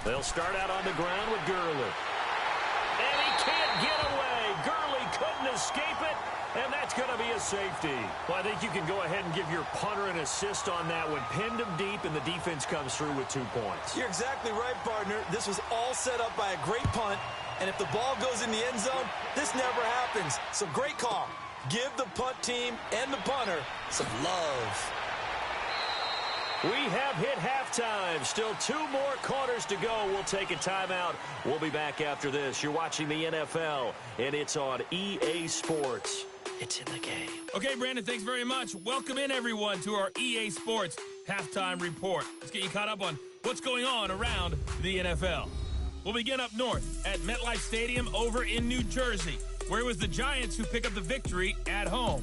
They'll start out on the ground with Gurley. And he can't get away. Gurley couldn't escape it, and that's going to be a safety. Well, I think you can go ahead and give your punter an assist on that one. Pinned him deep, and the defense comes through with 2 points. You're exactly right, partner. This was all set up by a great punt, and if the ball goes in the end zone, this never happens. So great call. Give the punt team and the punter some love. We have hit halftime. Still 2 more quarters to go. We'll take a timeout. We'll be back after this. You're watching the NFL, and it's on EA Sports. It's in the game. Okay, Brandon, thanks very much. Welcome in, everyone, to our EA Sports Halftime Report. Let's get you caught up on what's going on around the NFL. We'll begin up north at MetLife Stadium over in New Jersey, where it was the Giants who pick up the victory at home.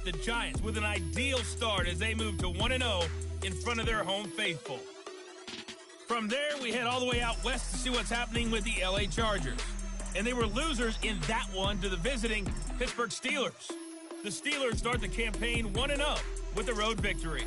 The Giants with an ideal start as they move to 1-0 in front of their home faithful. From there, we head all the way out west to see what's happening with the LA Chargers. And they were losers in that one to the visiting Pittsburgh Steelers. The Steelers start the campaign 1-0 with a road victory.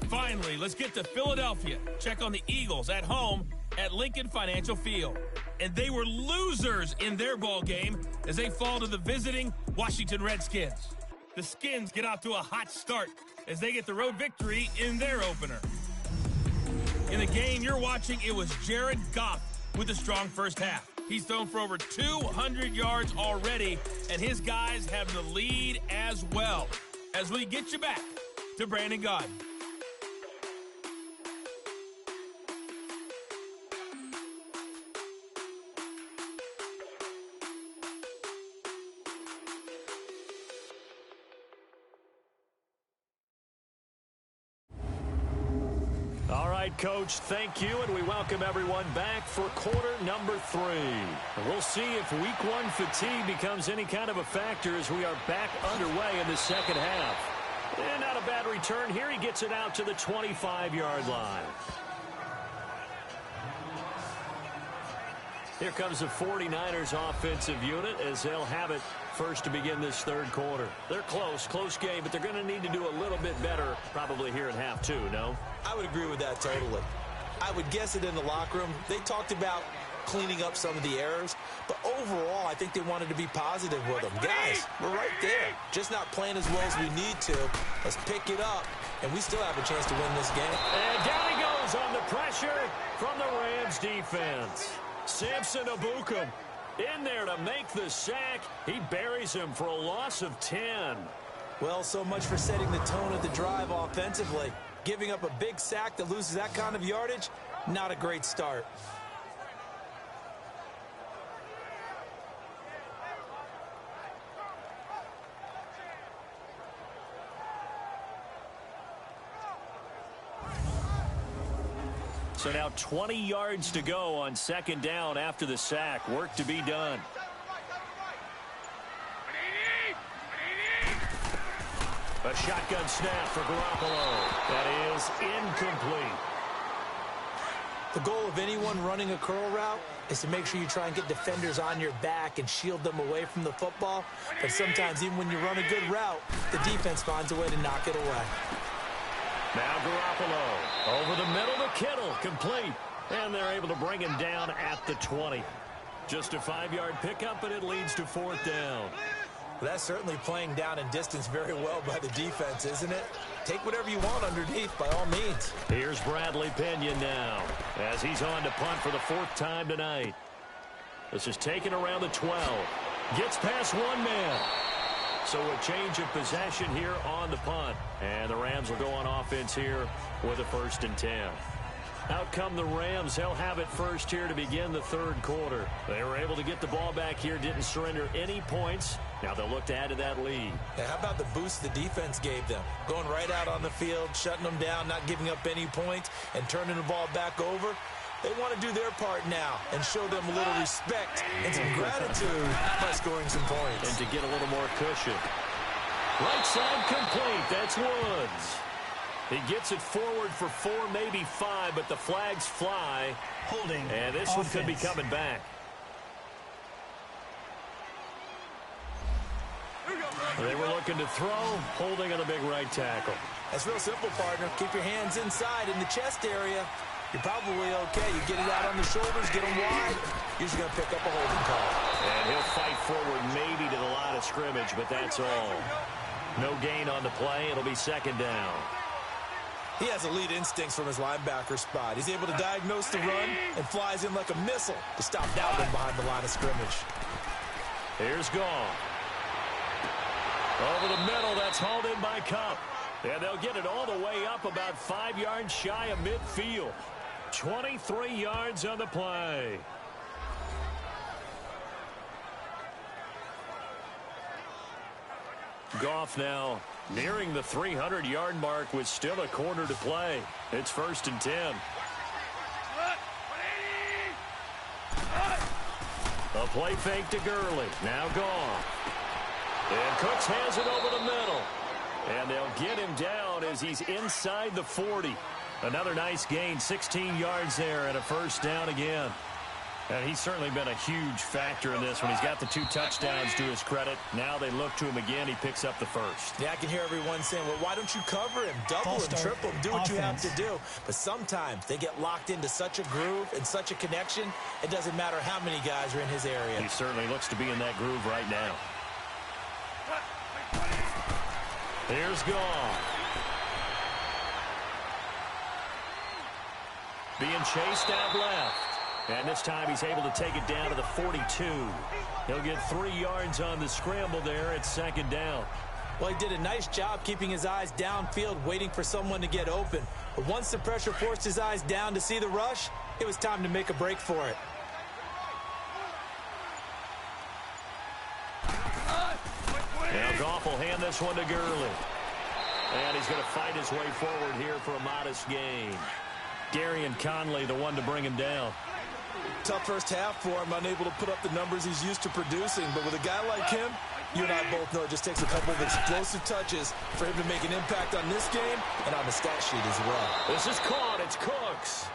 Finally, let's get to Philadelphia. Check on the Eagles at home at Lincoln Financial Field. And they were losers in their ball game as they fall to the visiting Washington Redskins. The Skins get off to a hot start as they get the road victory in their opener. In the game you're watching, it was Jared Goff with a strong first half. He's thrown for over 200 yards already, and his guys have the lead as well. As we get you back to Brandon Gaudin. right, Coach. Thank you, and we welcome everyone back for quarter number 3. And we'll see if week 1 fatigue becomes any kind of a factor as we are back underway in the second half. And not a bad return here. He gets it out to the 25-yard line. Here comes the 49ers offensive unit as they'll have it first to begin this third quarter. They're close game, but they're going to need to do a little bit better probably here at half 2, no? I would agree with that totally. I would guess it in the locker room. They talked about cleaning up some of the errors, but overall, I think they wanted to be positive with them. Guys, we're right there. Just not playing as well as we need to. Let's pick it up, and we still have a chance to win this game. And down he goes on the pressure from the Rams defense. Samson Ebukam in there to make the sack. He buries him for a loss of 10. Well, so much for setting the tone of the drive offensively. Giving up a big sack that loses that kind of yardage, not a great start. So now 20 yards to go on second down after the sack. Work to be done. A shotgun snap for Garoppolo. That is incomplete. The goal of anyone running a curl route is to make sure you try and get defenders on your back and shield them away from the football. But sometimes even when you run a good route, the defense finds a way to knock it away. Now Garoppolo over the middle to Kittle, complete. And they're able to bring him down at the 20. Just a 5-yard pickup, but it leads to fourth down. Well, that's certainly playing down and distance very well by the defense, isn't it? Take whatever you want underneath by all means. Here's Bradley Pinion now as he's on to punt for the 4th time tonight. This is taken around the 12. Gets past one man. So a change of possession here on the punt. And the Rams will go on offense here with a 1st and 10. Out come the Rams. They'll have it first here to begin the third quarter. They were able to get the ball back here, didn't surrender any points. Now they'll look to add to that lead. And how about the boost the defense gave them? Going right out on the field, shutting them down, not giving up any points, and turning the ball back over. They want to do their part now and show them a little respect and some gratitude by scoring some points. And to get a little more cushion. Right side complete. That's Woods. He gets it forward for 4, maybe 5, but the flags fly. Holding. And this one could be coming back. They were looking to throw, holding on the big right tackle. That's real simple, partner. Keep your hands inside in the chest area. You're probably okay. You get it out on the shoulders, get them wide. You're just going to pick up a holding call. And he'll fight forward maybe to the line of scrimmage, but that's all. No gain on the play. It'll be 2nd down. He has elite instincts from his linebacker spot. He's able to diagnose the run and flies in like a missile to stop that one behind the line of scrimmage. Here's Goff. Over the middle, that's hauled in by Kupp. And they'll get it all the way up about 5 yards shy of midfield. 23 yards on the play. Goff now nearing the 300-yard mark with still a quarter to play. It's 1st and 10. A play fake to Gurley. Now Goff. And Cooks has it over the middle. And they'll get him down as he's inside the 40. Another nice gain, 16 yards there and a 1st down again. And he's certainly been a huge factor in this when he's got the 2 touchdowns to his credit. Now they look to him again. He picks up the 1st. Yeah, I can hear everyone saying, well, why don't you cover him? Double him, triple him, do what you have to do. But sometimes they get locked into such a groove and such a connection, it doesn't matter how many guys are in his area. He certainly looks to be in that groove right now. Here's Goff. Being chased out left. And this time he's able to take it down to the 42. He'll get 3 yards on the scramble there at 2nd down. Well, he did a nice job keeping his eyes downfield, waiting for someone to get open. But once the pressure forced his eyes down to see the rush, it was time to make a break for it. Now Goff will hand this one to Gurley. And he's going to fight his way forward here for a modest gain. Darian Conley, the one to bring him down. Tough first half for him, unable to put up the numbers he's used to producing. But with a guy like him, you and I both know it just takes a couple of explosive touches for him to make an impact on this game and on the stat sheet as well. This is caught. It's Cooks.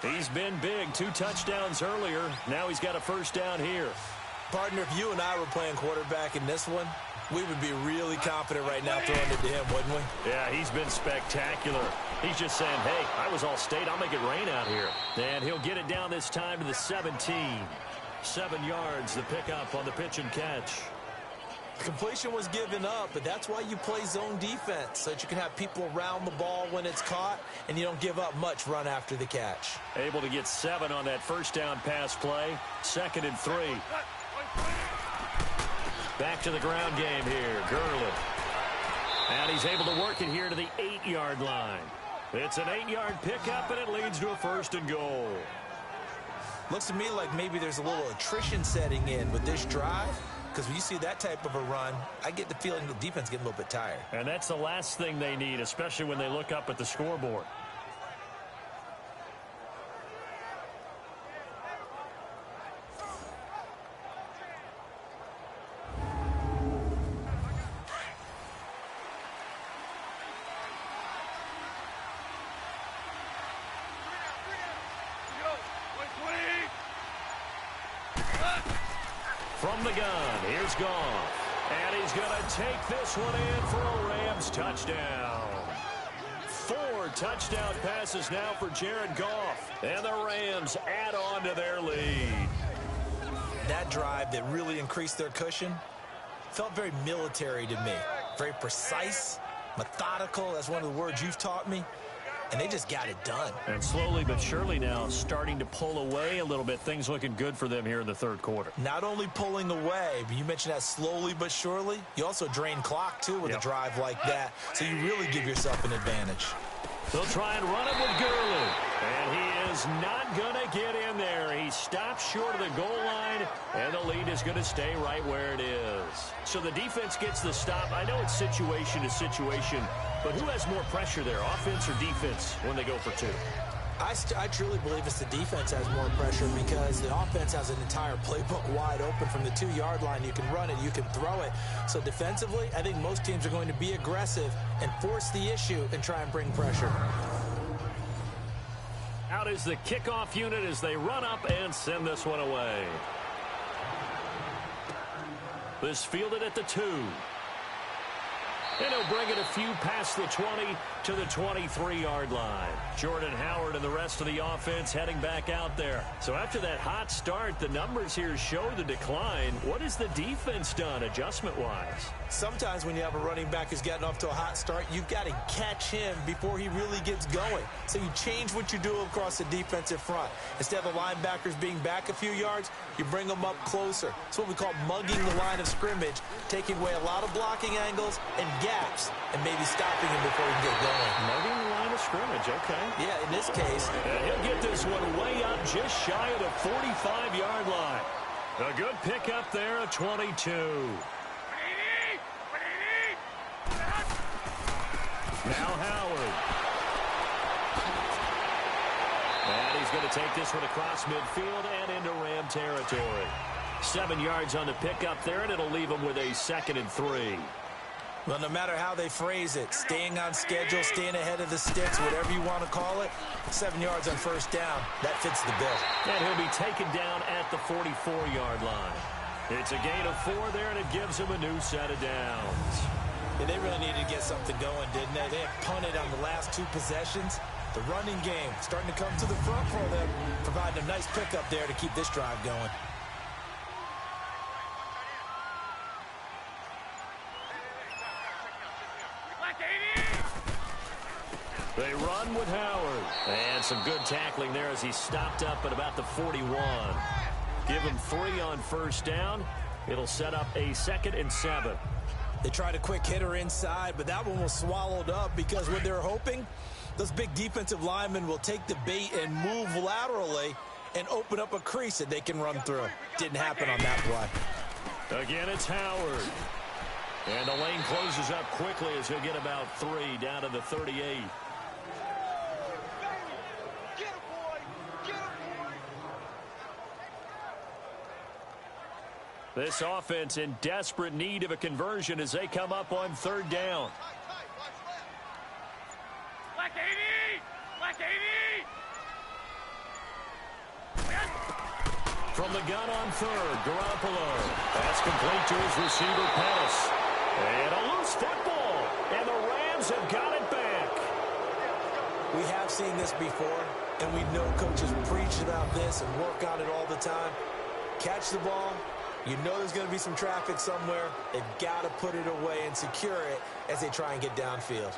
He's been big. 2 touchdowns earlier. Now he's got a first down here. Partner, if you and I were playing quarterback in this one, we would be really confident right now throwing it to him, wouldn't we? Yeah, he's been spectacular. He's just saying, hey, I was all state. I'll make it rain out here. And he'll get it down this time to the 17. 7 yards, the pickup on the pitch and catch. Completion was given up, but that's why you play zone defense, so that you can have people around the ball when it's caught, and you don't give up much run after the catch. Able to get 7 on that first down pass play. 2nd and 3. Back to the ground game here. Gurley. And he's able to work it here to the 8-yard line. It's an 8-yard pickup, and it leads to a 1st and goal. Looks to me like maybe there's a little attrition setting in with this drive, because when you see that type of a run, I get the feeling the defense getting a little bit tired. And that's the last thing they need, especially when they look up at the scoreboard. From the gun, here's Goff. And he's going to take this one in for a Rams touchdown. 4 touchdown passes now for Jared Goff. And the Rams add on to their lead. That drive that really increased their cushion felt very military to me. Very precise, methodical. That's one of the words you've taught me. And they just got it done. And slowly but surely now starting to pull away a little bit. Things looking good for them here in the 3rd quarter. Not only pulling away, but you mentioned that slowly but surely. You also drain clock, too, with a drive like that. So you really give yourself an advantage. They'll try and run it with Gurley. And he is not going to get in there. He stops short of the goal line, and the lead is going to stay right where it is. So the defense gets the stop. I know it's situation to situation, but who has more pressure there, offense or defense, when they go for 2? I truly believe it's the defense has more pressure because the offense has an entire playbook wide open from the 2-yard line. You can run it, you can throw it. So defensively, I think most teams are going to be aggressive and force the issue and try and bring pressure. Out is the kickoff unit as they run up and send this one away. This fielded at the 2. And he'll bring it a few past the 20 to the 23-yard line. Jordan Howard and the rest of the offense heading back out there. So after that hot start, the numbers here show the decline. What has the defense done adjustment-wise? Sometimes when you have a running back who's gotten off to a hot start, you've got to catch him before he really gets going. So you change what you do across the defensive front. Instead of the linebackers being back a few yards, you bring them up closer. It's what we call mugging the line of scrimmage, taking away a lot of blocking angles and gaps, and maybe stopping him before he can get going. Mugging the line of scrimmage, okay. Yeah, in this case. And he'll get this one way up just shy of the 45-yard line. A good pickup there at 22. Now Howard. And he's going to take this one across midfield and into Ram territory. 7 yards on the pickup there, and it'll leave him with a 2nd and 3. Well, no matter how they phrase it, staying on schedule, staying ahead of the sticks, whatever you want to call it, 7 yards on first down, that fits the bill. And he'll be taken down at the 44-yard line. It's a gain of 4 there, and it gives him a new set of downs. Yeah, they really needed to get something going, didn't they? They had punted on the last 2 possessions. The running game starting to come to the front for them, providing a nice pickup there to keep this drive going. They run with Howard. And some good tackling there as he stopped up at about the 41. Give him 3 on first down. It'll set up a 2nd and 7. They tried a quick hitter inside, but that one was swallowed up because what they're hoping, those big defensive linemen will take the bait and move laterally and open up a crease that they can run through. Didn't happen on that play. Again, it's Howard. And the lane closes up quickly as he'll get about 3 down to the 38. This offense in desperate need of a conversion as they come up on third down. Black 80! Black 80! From the gun on third, Garoppolo. That's complete to his receiver, Pettis. And a loose football. And the Rams have got it back. We have seen this before, and we know coaches preach about this and work on it all the time. Catch the ball. You know there's going to be some traffic somewhere. They've got to put it away and secure it as they try and get downfield.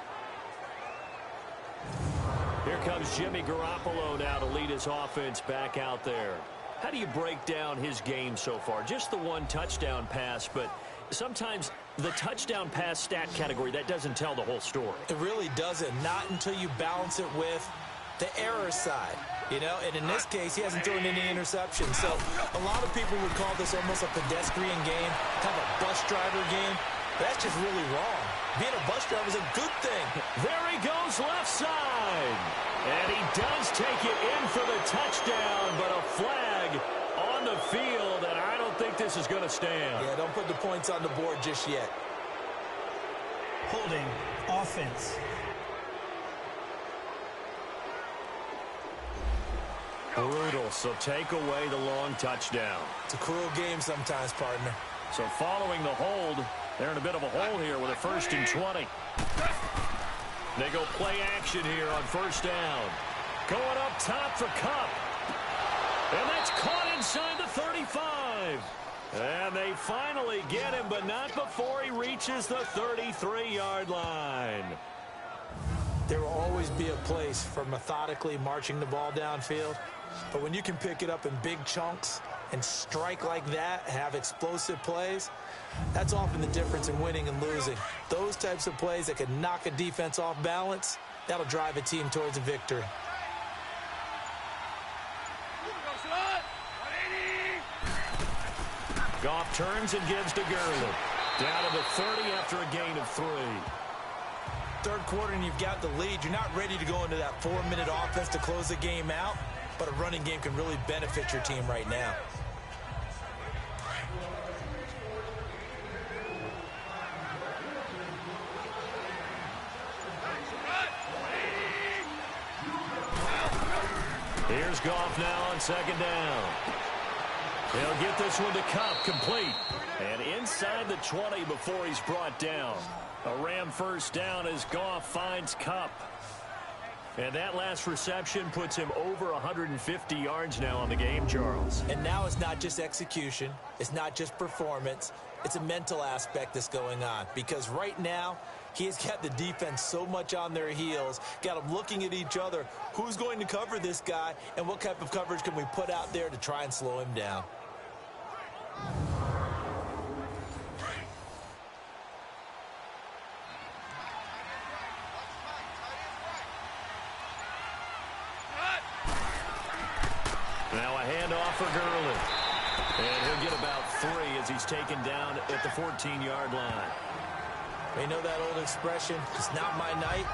Here comes Jimmy Garoppolo now to lead his offense back out there. How do you break down his game so far? Just the one touchdown pass, but sometimes the touchdown pass stat category, that doesn't tell the whole story. It really doesn't, not until you balance it with the error side. You know, and in this case, he hasn't thrown any interceptions. So a lot of people would call this almost a pedestrian game, kind of a bus driver game. But that's just really wrong. Being a bus driver is a good thing. There he goes left side. And he does take it in for the touchdown, but a flag on the field, and I don't think this is going to stand. Yeah, don't put the points on the board just yet. Holding offense. Brutal, so take away the long touchdown. It's a cruel game sometimes, partner. So following the hold, they're in a bit of a hole here with a 1st and 20. They go play action here on first down. Going up top for Kupp. And that's caught inside the 35. And they finally get him, but not before he reaches the 33-yard line. There will always be a place for methodically marching the ball downfield. But when you can pick it up in big chunks and strike like that, have explosive plays, that's often the difference in winning and losing. Those types of plays that can knock a defense off balance, that'll drive a team towards a victory. Goff turns and gives to Gurley. Down to the 30 after a gain of 3. Third quarter and you've got the lead. You're not ready to go into that 4-minute offense to close the game out, but a running game can really benefit your team right now. Here's Goff now on second down. He'll get this one to Kupp, complete. And inside the 20 before he's brought down. A Ram first down as Goff finds Kupp. And that last reception puts him over 150 yards now on the game, Charles. And now it's not just execution. It's not just performance. It's a mental aspect that's going on. Because right now, he has got the defense so much on their heels, got them looking at each other. Who's going to cover this guy, and what type of coverage can we put out there to try and slow him down? Now a handoff for Gurley. And he'll get about 3 as he's taken down at the 14-yard line. You know that old expression, it's not my night?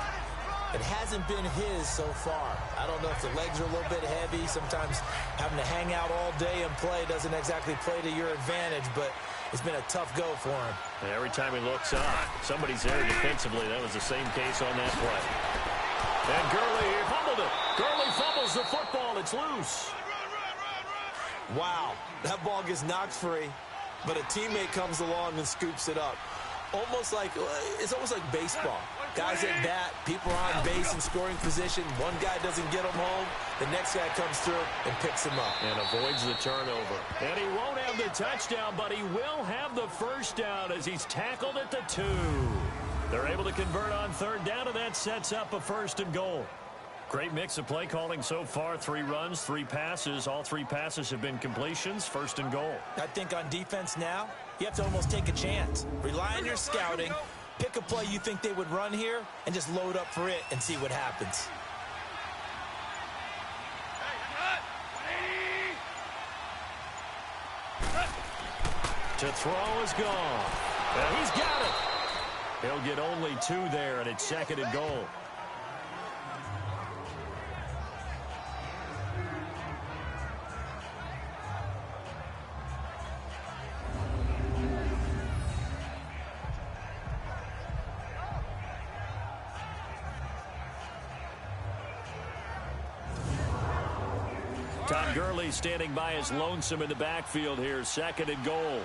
It hasn't been his so far. I don't know if the legs are a little bit heavy. Sometimes having to hang out all day and play doesn't exactly play to your advantage, but it's been a tough go for him. And every time he looks up, somebody's there defensively. That was the same case on that play. And Gurley fumbled it. Gurley fumbles the football. It's loose. Wow, that ball gets knocked free, but a teammate comes along and scoops it up. It's almost like baseball. Guys at bat, people are on base in scoring position. One guy doesn't get him home. The next guy comes through and picks him up. And avoids the turnover. And he won't have the touchdown, but he will have the first down as he's tackled at the 2. They're able to convert on third down, and that sets up a 1st and goal. Great mix of play calling so far. 3 runs, 3 passes. All 3 passes have been completions. 1st and goal. I think on defense now, you have to almost take a chance. Rely on your scouting. Pick a play you think they would run here and just load up for it and see what happens. To throw is gone. And he's got it. He'll get only 2 there, and it's 2nd and goal. Todd Gurley standing by his lonesome in the backfield here. 2nd and goal.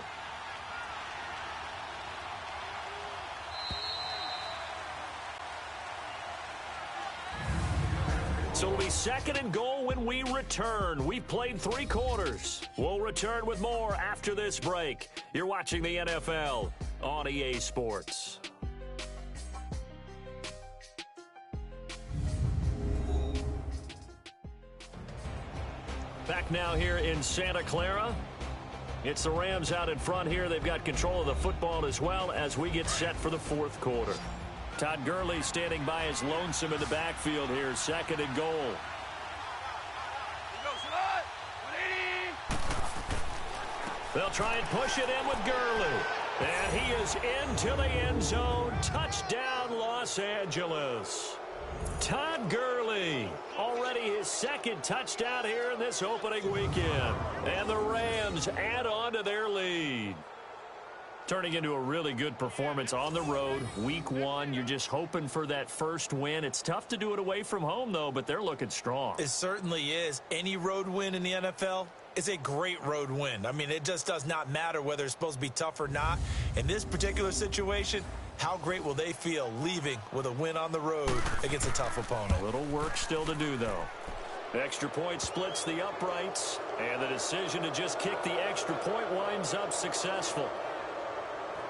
So it'll be 2nd and goal when we return. We've played 3 quarters. We'll return with more after this break. You're watching the NFL on EA Sports. Back now here in Santa Clara. It's the Rams out in front here. They've got control of the football as well as we get set for the 4th quarter. Todd Gurley standing by his lonesome in the backfield here. 2nd and goal. They'll try and push it in with Gurley. And he is into the end zone. Touchdown, Los Angeles. Todd Gurley, already his 2nd touchdown here in this opening weekend. And the Rams add on to their lead. Turning into a really good performance on the road, week 1. You're just hoping for that first win. It's tough to do it away from home, though, but they're looking strong. It certainly is. Any road win in the NFL is a great road win. I mean, it just does not matter whether it's supposed to be tough or not. In this particular situation, how great will they feel leaving with a win on the road against a tough opponent? A little work still to do, though. Extra point splits the uprights, and the decision to just kick the extra point winds up successful.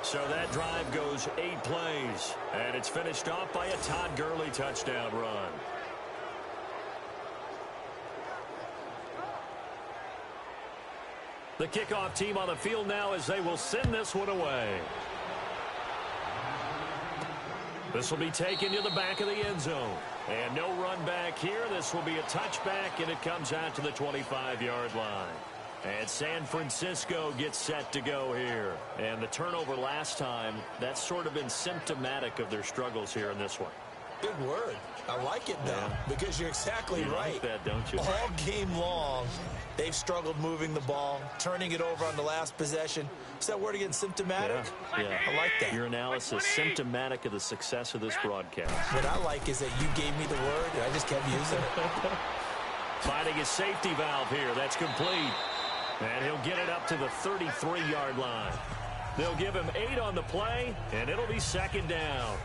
So that drive goes 8 plays, and it's finished off by a Todd Gurley touchdown run. The kickoff team on the field now as they will send this one away. This will be taken to the back of the end zone. And no run back here. This will be a touchback, and it comes out to the 25-yard line. And San Francisco gets set to go here. And the turnover last time, that's sort of been symptomatic of their struggles here in this one. Good word. I like it, though, because you're exactly right. Like that, don't you? All game long, they've struggled moving the ball, turning it over on the last possession. Is that word again, symptomatic? Yeah. I like that. Your analysis, symptomatic of the success of this broadcast. What I like is that you gave me the word, and I just kept using it. Finding his safety valve here. That's complete. And he'll get it up to the 33-yard line. They'll give him 8 on the play, and it'll be 2nd down.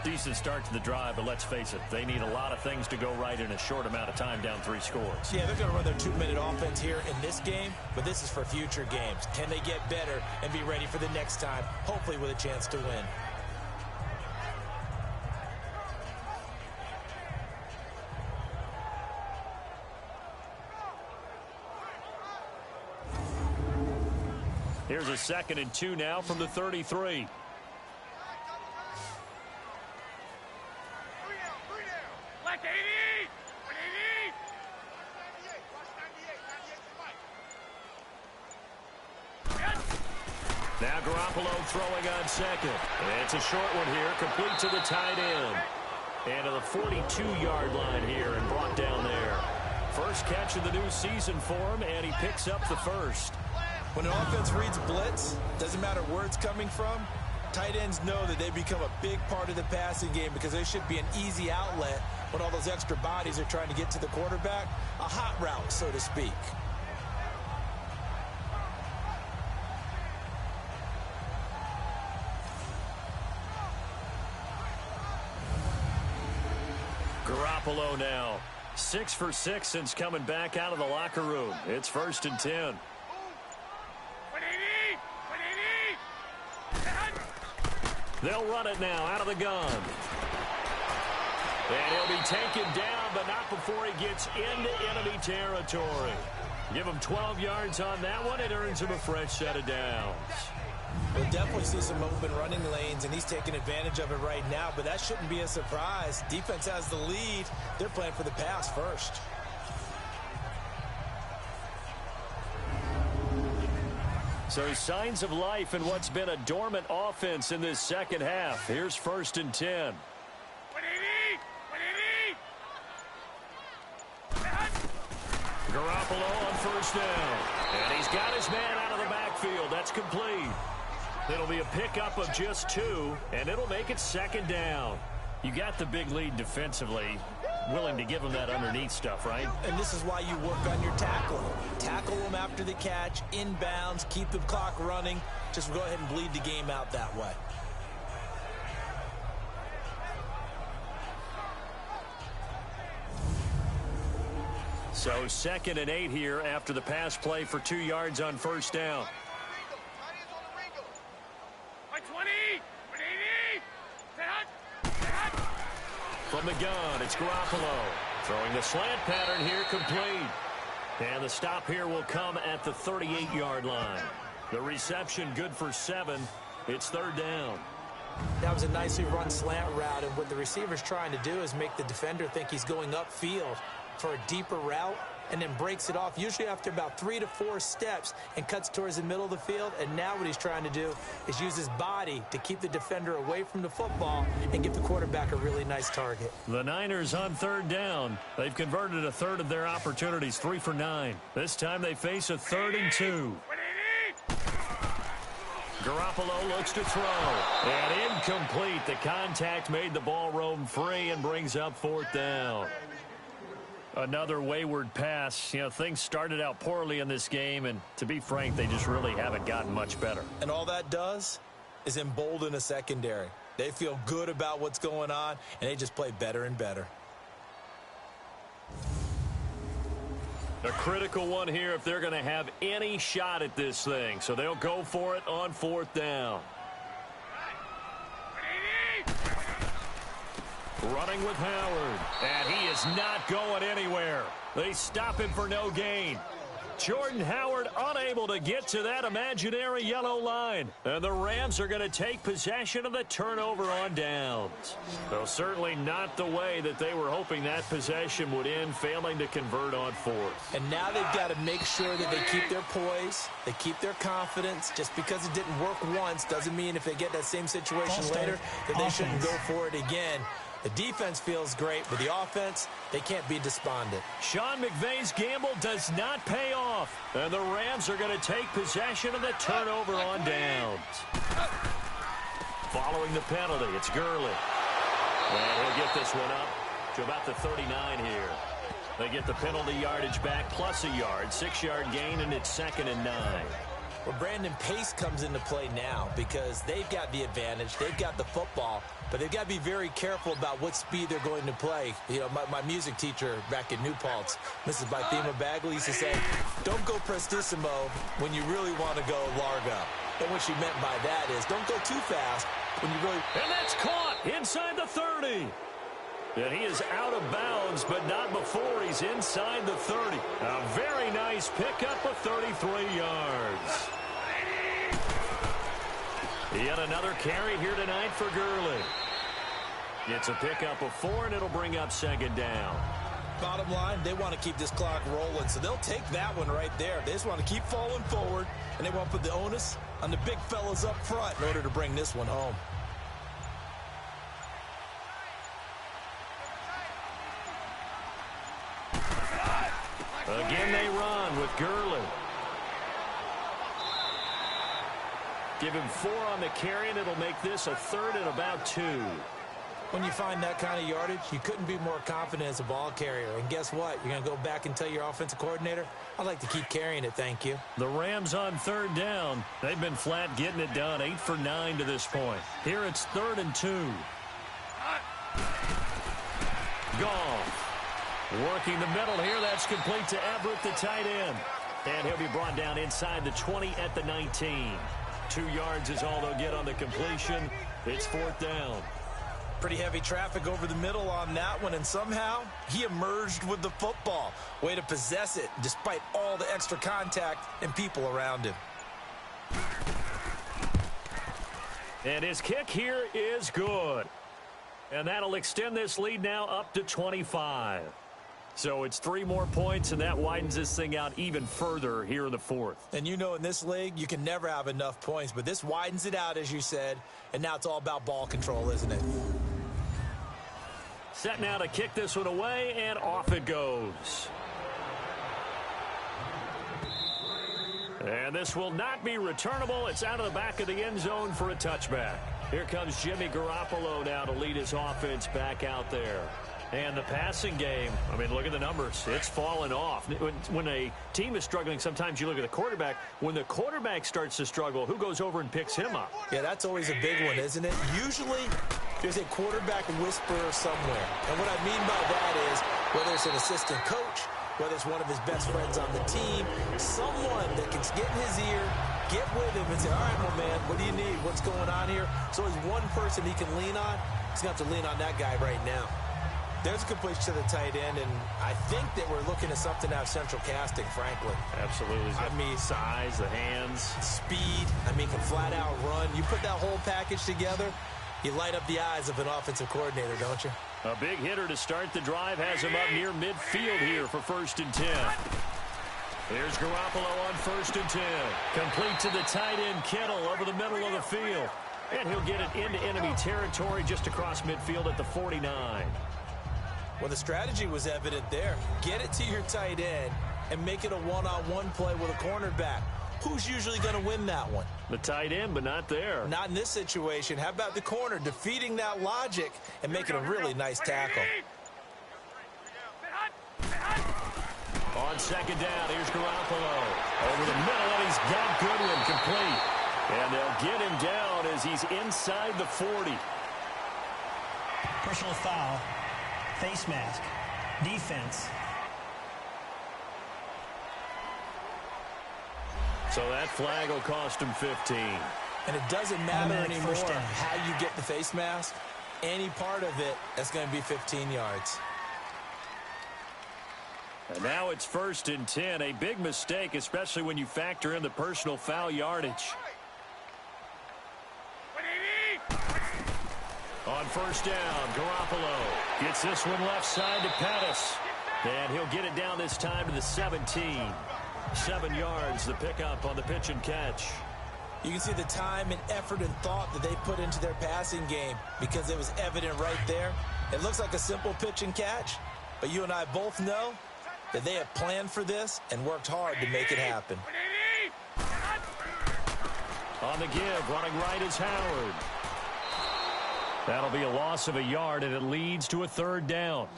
Decent start to the drive, but let's face it, they need a lot of things to go right in a short amount of time, down 3 scores. Yeah, they're going to run their 2-minute offense here in this game, but this is for future games. Can they get better and be ready for the next time, hopefully with a chance to win? Here's a 2nd and 2 now from the 33. Now Garoppolo throwing on 2nd. It's a short one here, complete to the tight end. And to the 42-yard line here and brought down there. First catch of the new season for him, and he picks up the first. When an offense reads blitz, doesn't matter where it's coming from, tight ends know that they become a big part of the passing game because there should be an easy outlet when all those extra bodies are trying to get to the quarterback. A hot route, so to speak. Garoppolo now 6 for 6 since coming back out of the locker room. It's 1st and 10. They'll run it now out of the gun. And he'll be taken down, but not before he gets into enemy territory. Give him 12 yards on that one. It earns him a fresh set of downs. We'll definitely see some open running lanes, and he's taking advantage of it right now, but that shouldn't be a surprise. Defense has the lead. They're playing for the pass first. So signs of life in what's been a dormant offense in this second half. Here's 1st and 10. Garoppolo on 1st down. And he's got his man out of the backfield. That's complete. It'll be a pickup of just 2, and it'll make it 2nd down. You got the big lead defensively. willing to give them that underneath stuff, right? And this is why you work on your tackling. Tackle them after the catch, inbounds, keep the clock running. Just go ahead and bleed the game out that way. So 2nd and 8 here after the pass play for 2 yards on first down. From the gun, it's Garoppolo. Throwing the slant pattern here, complete. And the stop here will come at the 38-yard line. The reception good for 7. It's 3rd down. That was a nicely run slant route, and what the receiver's trying to do is make the defender think he's going upfield for a deeper route, and then breaks it off, usually after about 3 to 4 steps, and cuts towards the middle of the field. And now what he's trying to do is use his body to keep the defender away from the football and give the quarterback a really nice target. The Niners on 3rd down. They've converted a third of their opportunities, 3 for 9. This time they face a 3rd and 2. Garoppolo looks to throw. And incomplete. The contact made the ball roam free and brings up 4th down. Another wayward pass. You know, things started out poorly in this game, and to be frank, they just really haven't gotten much better. And all that does is embolden a secondary. They feel good about what's going on, and they just play better and better. A critical one here if they're going to have any shot at this thing. So they'll go for it on 4th down. Running with Howard, and he is not going anywhere. They stop him for no gain. Jordan Howard unable to get to that imaginary yellow line. And the Rams are going to take possession of the turnover on downs. Though certainly not the way that they were hoping that possession would end, failing to convert on 4th. And now they've got to make sure that they keep their poise, they keep their confidence. Just because it didn't work once doesn't mean if they get that same situation later that they shouldn't go for it again. The defense feels great, but the offense, they can't be despondent. Sean McVay's gamble does not pay off. And the Rams are going to take possession of the turnover on downs. Following the penalty, it's Gurley. And he'll get this one up to about the 39 here. They get the penalty yardage back plus a yard, 6-yard gain, and it's 2nd and 9. Well, Brandon, pace comes into play now because they've got the advantage. They've got the football, but they've got to be very careful about what speed they're going to play. You know, my music teacher back in New Paltz, Mrs. Bythema Bagley, used to say, don't go prestissimo when you really want to go largo. And what she meant by that is don't go too fast when you really... And that's caught inside the 30. And he is out of bounds, but not before he's inside the 30. A very nice pickup of 33 yards. Yet another carry here tonight for Gurley. It's a pickup of 4, and it'll bring up 2nd down. Bottom line, they want to keep this clock rolling, so they'll take that one right there. They just want to keep falling forward, and they want to put the onus on the big fellas up front in order to bring this one home. Again they run with Gurley. Give him 4 on the carry, and it'll make this a 3rd and about 2. When you find that kind of yardage, you couldn't be more confident as a ball carrier. And guess what? You're going to go back and tell your offensive coordinator, I'd like to keep carrying it, thank you. The Rams on 3rd down. They've been flat getting it done, 8 for 9 to this point. Here it's 3rd and 2. Goff. Working the middle here. That's complete to Everett, the tight end. And he'll be brought down inside the 20 at the 19. 2 yards is all they'll get on the completion. It's 4th down. Pretty heavy traffic over the middle on that one, and somehow he emerged with the football. Way to possess it despite all the extra contact and people around him. And his kick here is good. And that'll extend this lead now up to 25. So it's 3 more points, and that widens this thing out even further here in the 4th. And you know in this league, you can never have enough points, but this widens it out, as you said, and now it's all about ball control, isn't it? Set now to kick this one away, and off it goes. And this will not be returnable. It's out of the back of the end zone for a touchback. Here comes Jimmy Garoppolo now to lead his offense back out there. And the passing game, I mean, look at the numbers. It's fallen off. When a team is struggling, sometimes you look at the quarterback. When the quarterback starts to struggle, who goes over and picks him up? Yeah, that's always a big one, isn't it? Usually, there's a quarterback whisperer somewhere. And what I mean by that is, whether it's an assistant coach, whether it's one of his best friends on the team, someone that can get in his ear, get with him and say, all right, my man, what do you need? What's going on here? So there's one person he can lean on. He's going to have to lean on that guy right now. There's a good pitch to the tight end, and I think that we're looking at something out of central casting, frankly. Absolutely. I mean, size, the hands. Speed. I mean, can flat out run. You put that whole package together, you light up the eyes of an offensive coordinator, don't you? A big hitter to start the drive has him up near midfield here for 1st and 10. Here's Garoppolo on 1st and 10. Complete to the tight end, Kittle, over the middle of the field. And he'll get it into enemy territory just across midfield at the 49. Well, the strategy was evident there. Get it to your tight end and make it a one-on-one play with a cornerback. Who's usually going to win that one? The tight end, but not there. Not in this situation. How about the corner defeating that logic and making a really nice tackle? On 2nd down, here's Garoppolo. Over the middle, and he's got Goodwin complete. And they'll get him down as he's inside the 40. Personal foul. Face mask. Defense. So that flag will cost him 15. And it doesn't matter anymore first down. how you get the face mask. Any part of it, that's going to be 15 yards. And now it's 1st and 10. A big mistake, especially when you factor in the personal foul yardage. On 1st down, Garoppolo gets this one left side to Pettis. And he'll get it down this time to the 17. 7 yards, the pickup on the pitch and catch. You can see the time and effort and thought that they put into their passing game because it was evident right there. It looks like a simple pitch and catch, but you and I both know that they have planned for this and worked hard to make it happen. On the give, running right is Howard. That'll be a loss of a yard, and it leads to a 3rd down.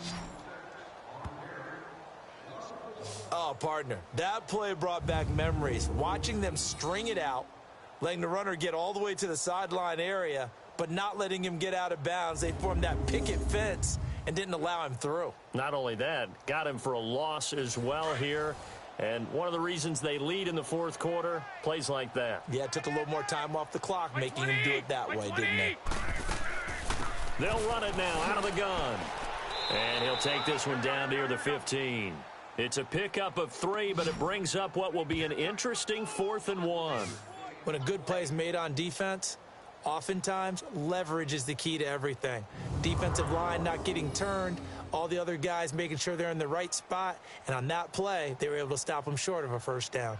Oh, partner, that play brought back memories. Watching them string it out, letting the runner get all the way to the sideline area, but not letting him get out of bounds. They formed that picket fence and didn't allow him through. Not only that, got him for a loss as well here. And one of the reasons they lead in the 4th quarter, plays like that. Yeah, it took a little more time off the clock, making him do it that way, didn't they? They'll run it now out of the gun. And he'll take this one down near the 15. It's a pickup of 3, but it brings up what will be an interesting 4th and 1. When a good play is made on defense, oftentimes leverage is the key to everything. Defensive line not getting turned, all the other guys making sure they're in the right spot, and on that play, they were able to stop them short of a 1st down.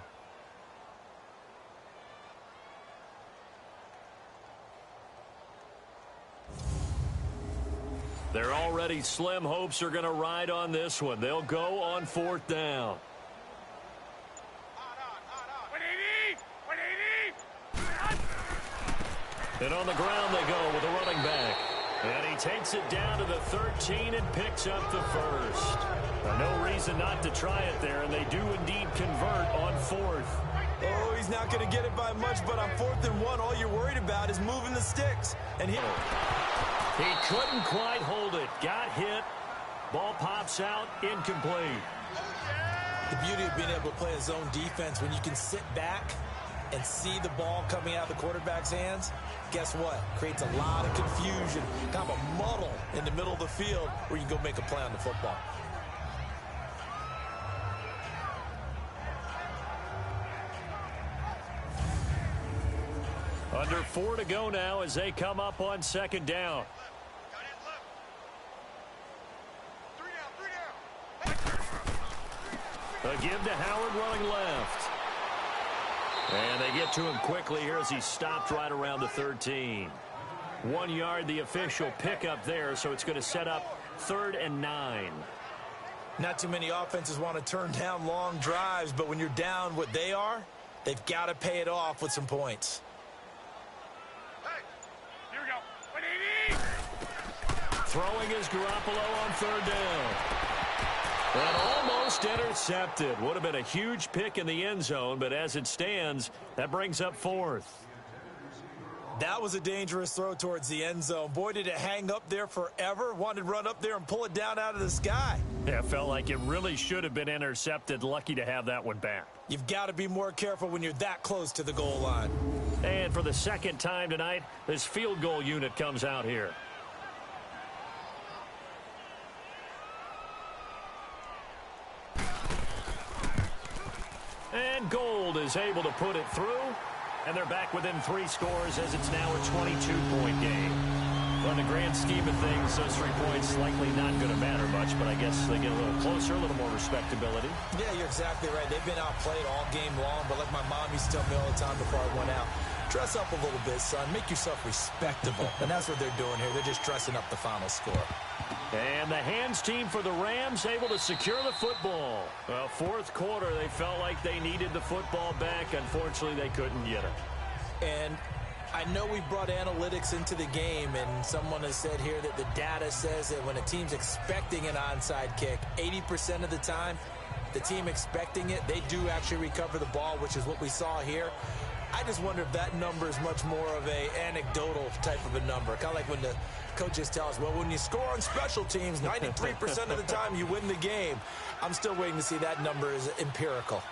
Their already slim hopes are going to ride on this one. They'll go on 4th down. And on the ground they go with a running back. And he takes it down to the 13 and picks up the 1st. No reason not to try it there, and they do indeed convert on 4th. Oh, he's not going to get it by much, but on 4th and 1, all you're worried about is moving the sticks. And he couldn't quite hold it. Got hit. Ball pops out. Incomplete. The beauty of being able to play a zone defense, when you can sit back and see the ball coming out of the quarterback's hands, guess what? Creates a lot of confusion, kind of a muddle in the middle of the field where you can go make a play on the football. Under 4 to go now as they come up on 2nd down. A give to Howard running left. And they get to him quickly here as he's stopped right around the 13. 1 yard, the official pickup there, so it's going to set up 3rd and 9. Not too many offenses want to turn down long drives, but when you're down what they are, they've got to pay it off with some points. Throwing is Garoppolo on third down. And almost intercepted. Would have been a huge pick in the end zone, but as it stands, that brings up fourth. That was a dangerous throw towards the end zone. Boy, did it hang up there forever. Wanted to run up there and pull it down out of the sky. Yeah, it felt like it really should have been intercepted. Lucky to have that one back. You've got to be more careful when you're that close to the goal line. And for the second time tonight, this field goal unit comes out here. And Gold is able to put it through. And they're back within 3 scores as it's now a 22-point game. Well, in the grand scheme of things, those 3 points likely not going to matter much, but I guess they get a little closer, a little more respectability. Yeah, you're exactly right. They've been outplayed all game long, but like my mom used to tell me all the time before I went out, dress up a little bit, son. Make yourself respectable. And that's what they're doing here. They're just dressing up the final score. And the hands team for the Rams able to secure the football. Well, fourth quarter, they felt like they needed the football back. Unfortunately, they couldn't get it. And I know we brought analytics into the game, and someone has said here that the data says that when a team's expecting an onside kick, 80% of the time, the team expecting it, they do actually recover the ball, which is what we saw here. I just wonder if that number is much more of a anecdotal type of a number. Kind of like when the coaches tell us, well, when you score on special teams, 93% of the time you win the game. I'm still waiting to see that number is empirical.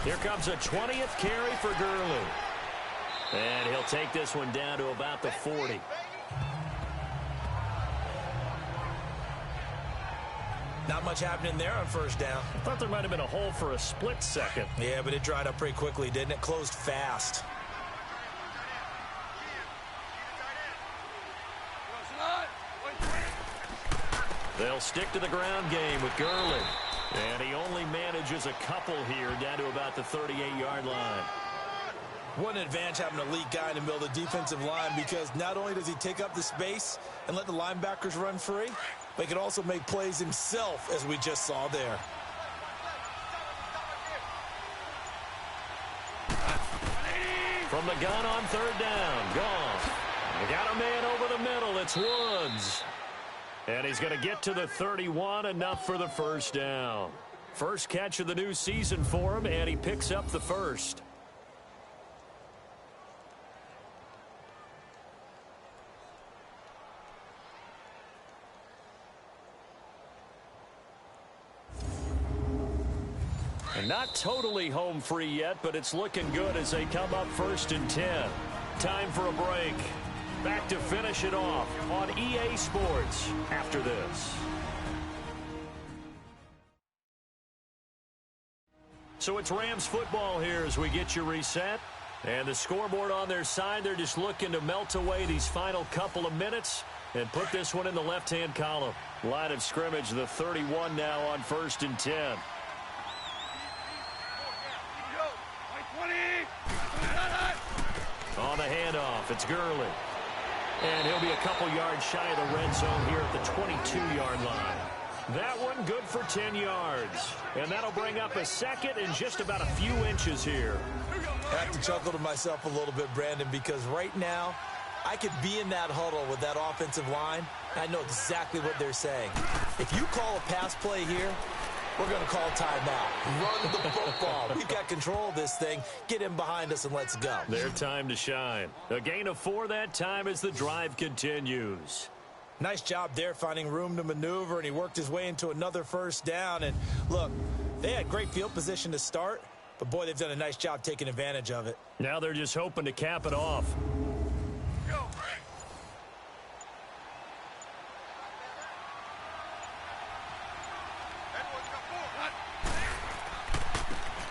Here comes a 20th carry for Gurley. And he'll take this one down to about the 40. Not much happening there on first down. I thought there might have been a hole for a split second. Yeah, but it dried up pretty quickly, didn't it? Closed fast. They'll stick to the ground game with Gurley. And he only manages a couple here down to about the 38-yard line. What an advantage having an elite guy in the middle of the defensive line, because not only does he take up the space and let the linebackers run free, but he can also make plays himself, as we just saw there. From the gun on third down, Goff. They got a man over the middle. It's Woods. And he's going to get to the 31, enough for the first down. First catch of the new season for him, and he picks up the first. And not totally home free yet, but it's looking good as they come up 1st and 10. Time for a break. Back to finish it off on EA Sports after this. So it's Rams football here as we get you reset. And the scoreboard on their side, they're just looking to melt away these final couple of minutes and put this one in the left-hand column. Line of scrimmage, the 31 now on 1st and 10. On the handoff, it's Gurley. And he'll be a couple yards shy of the red zone here at the 22-yard line. That one good for 10 yards. And that'll bring up a second and just about a few inches here. I have to chuckle to myself a little bit, Brandon, because right now I could be in that huddle with that offensive line. I know exactly what they're saying. If you call a pass play here, we're going to call timeout. Run the football. We've got control of this thing. Get in behind us and let's go. Their time to shine. A gain of 4 that time as the drive continues. Nice job there finding room to maneuver, and he worked his way into another first down. And look, they had great field position to start, but boy, they've done a nice job taking advantage of it. Now they're just hoping to cap it off.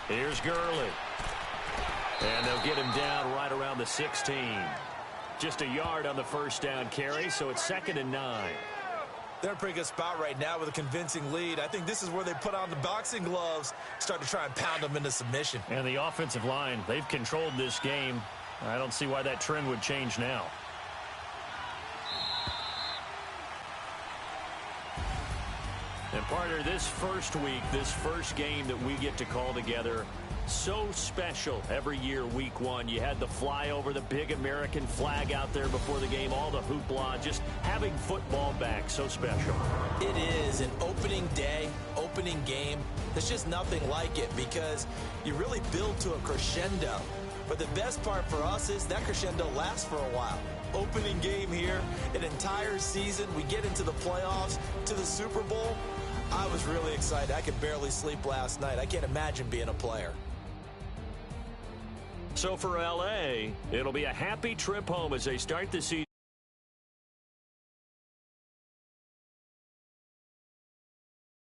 Here's Gurley. And they'll get him down right around the 16. Just a yard on the first down carry, so it's 2nd and 9. They're in a pretty good spot right now with a convincing lead. I think this is where they put on the boxing gloves, start to try and pound them into submission. And the offensive line, they've controlled this game. I don't see why that trend would change now. And partner, this first week, this first game that we get to call together, so special every year week one. You had the flyover, the big American flag out there before the game, all the hoopla, just having football back, so special. It is an opening day, opening game. There's just nothing like it because you really build to a crescendo. But the best part for us is that crescendo lasts for a while. Opening game here, an entire season, we get into the playoffs, to the Super Bowl. I was really excited. I could barely sleep last night. I can't imagine being a player. So for LA, it'll be a happy trip home as they start the season.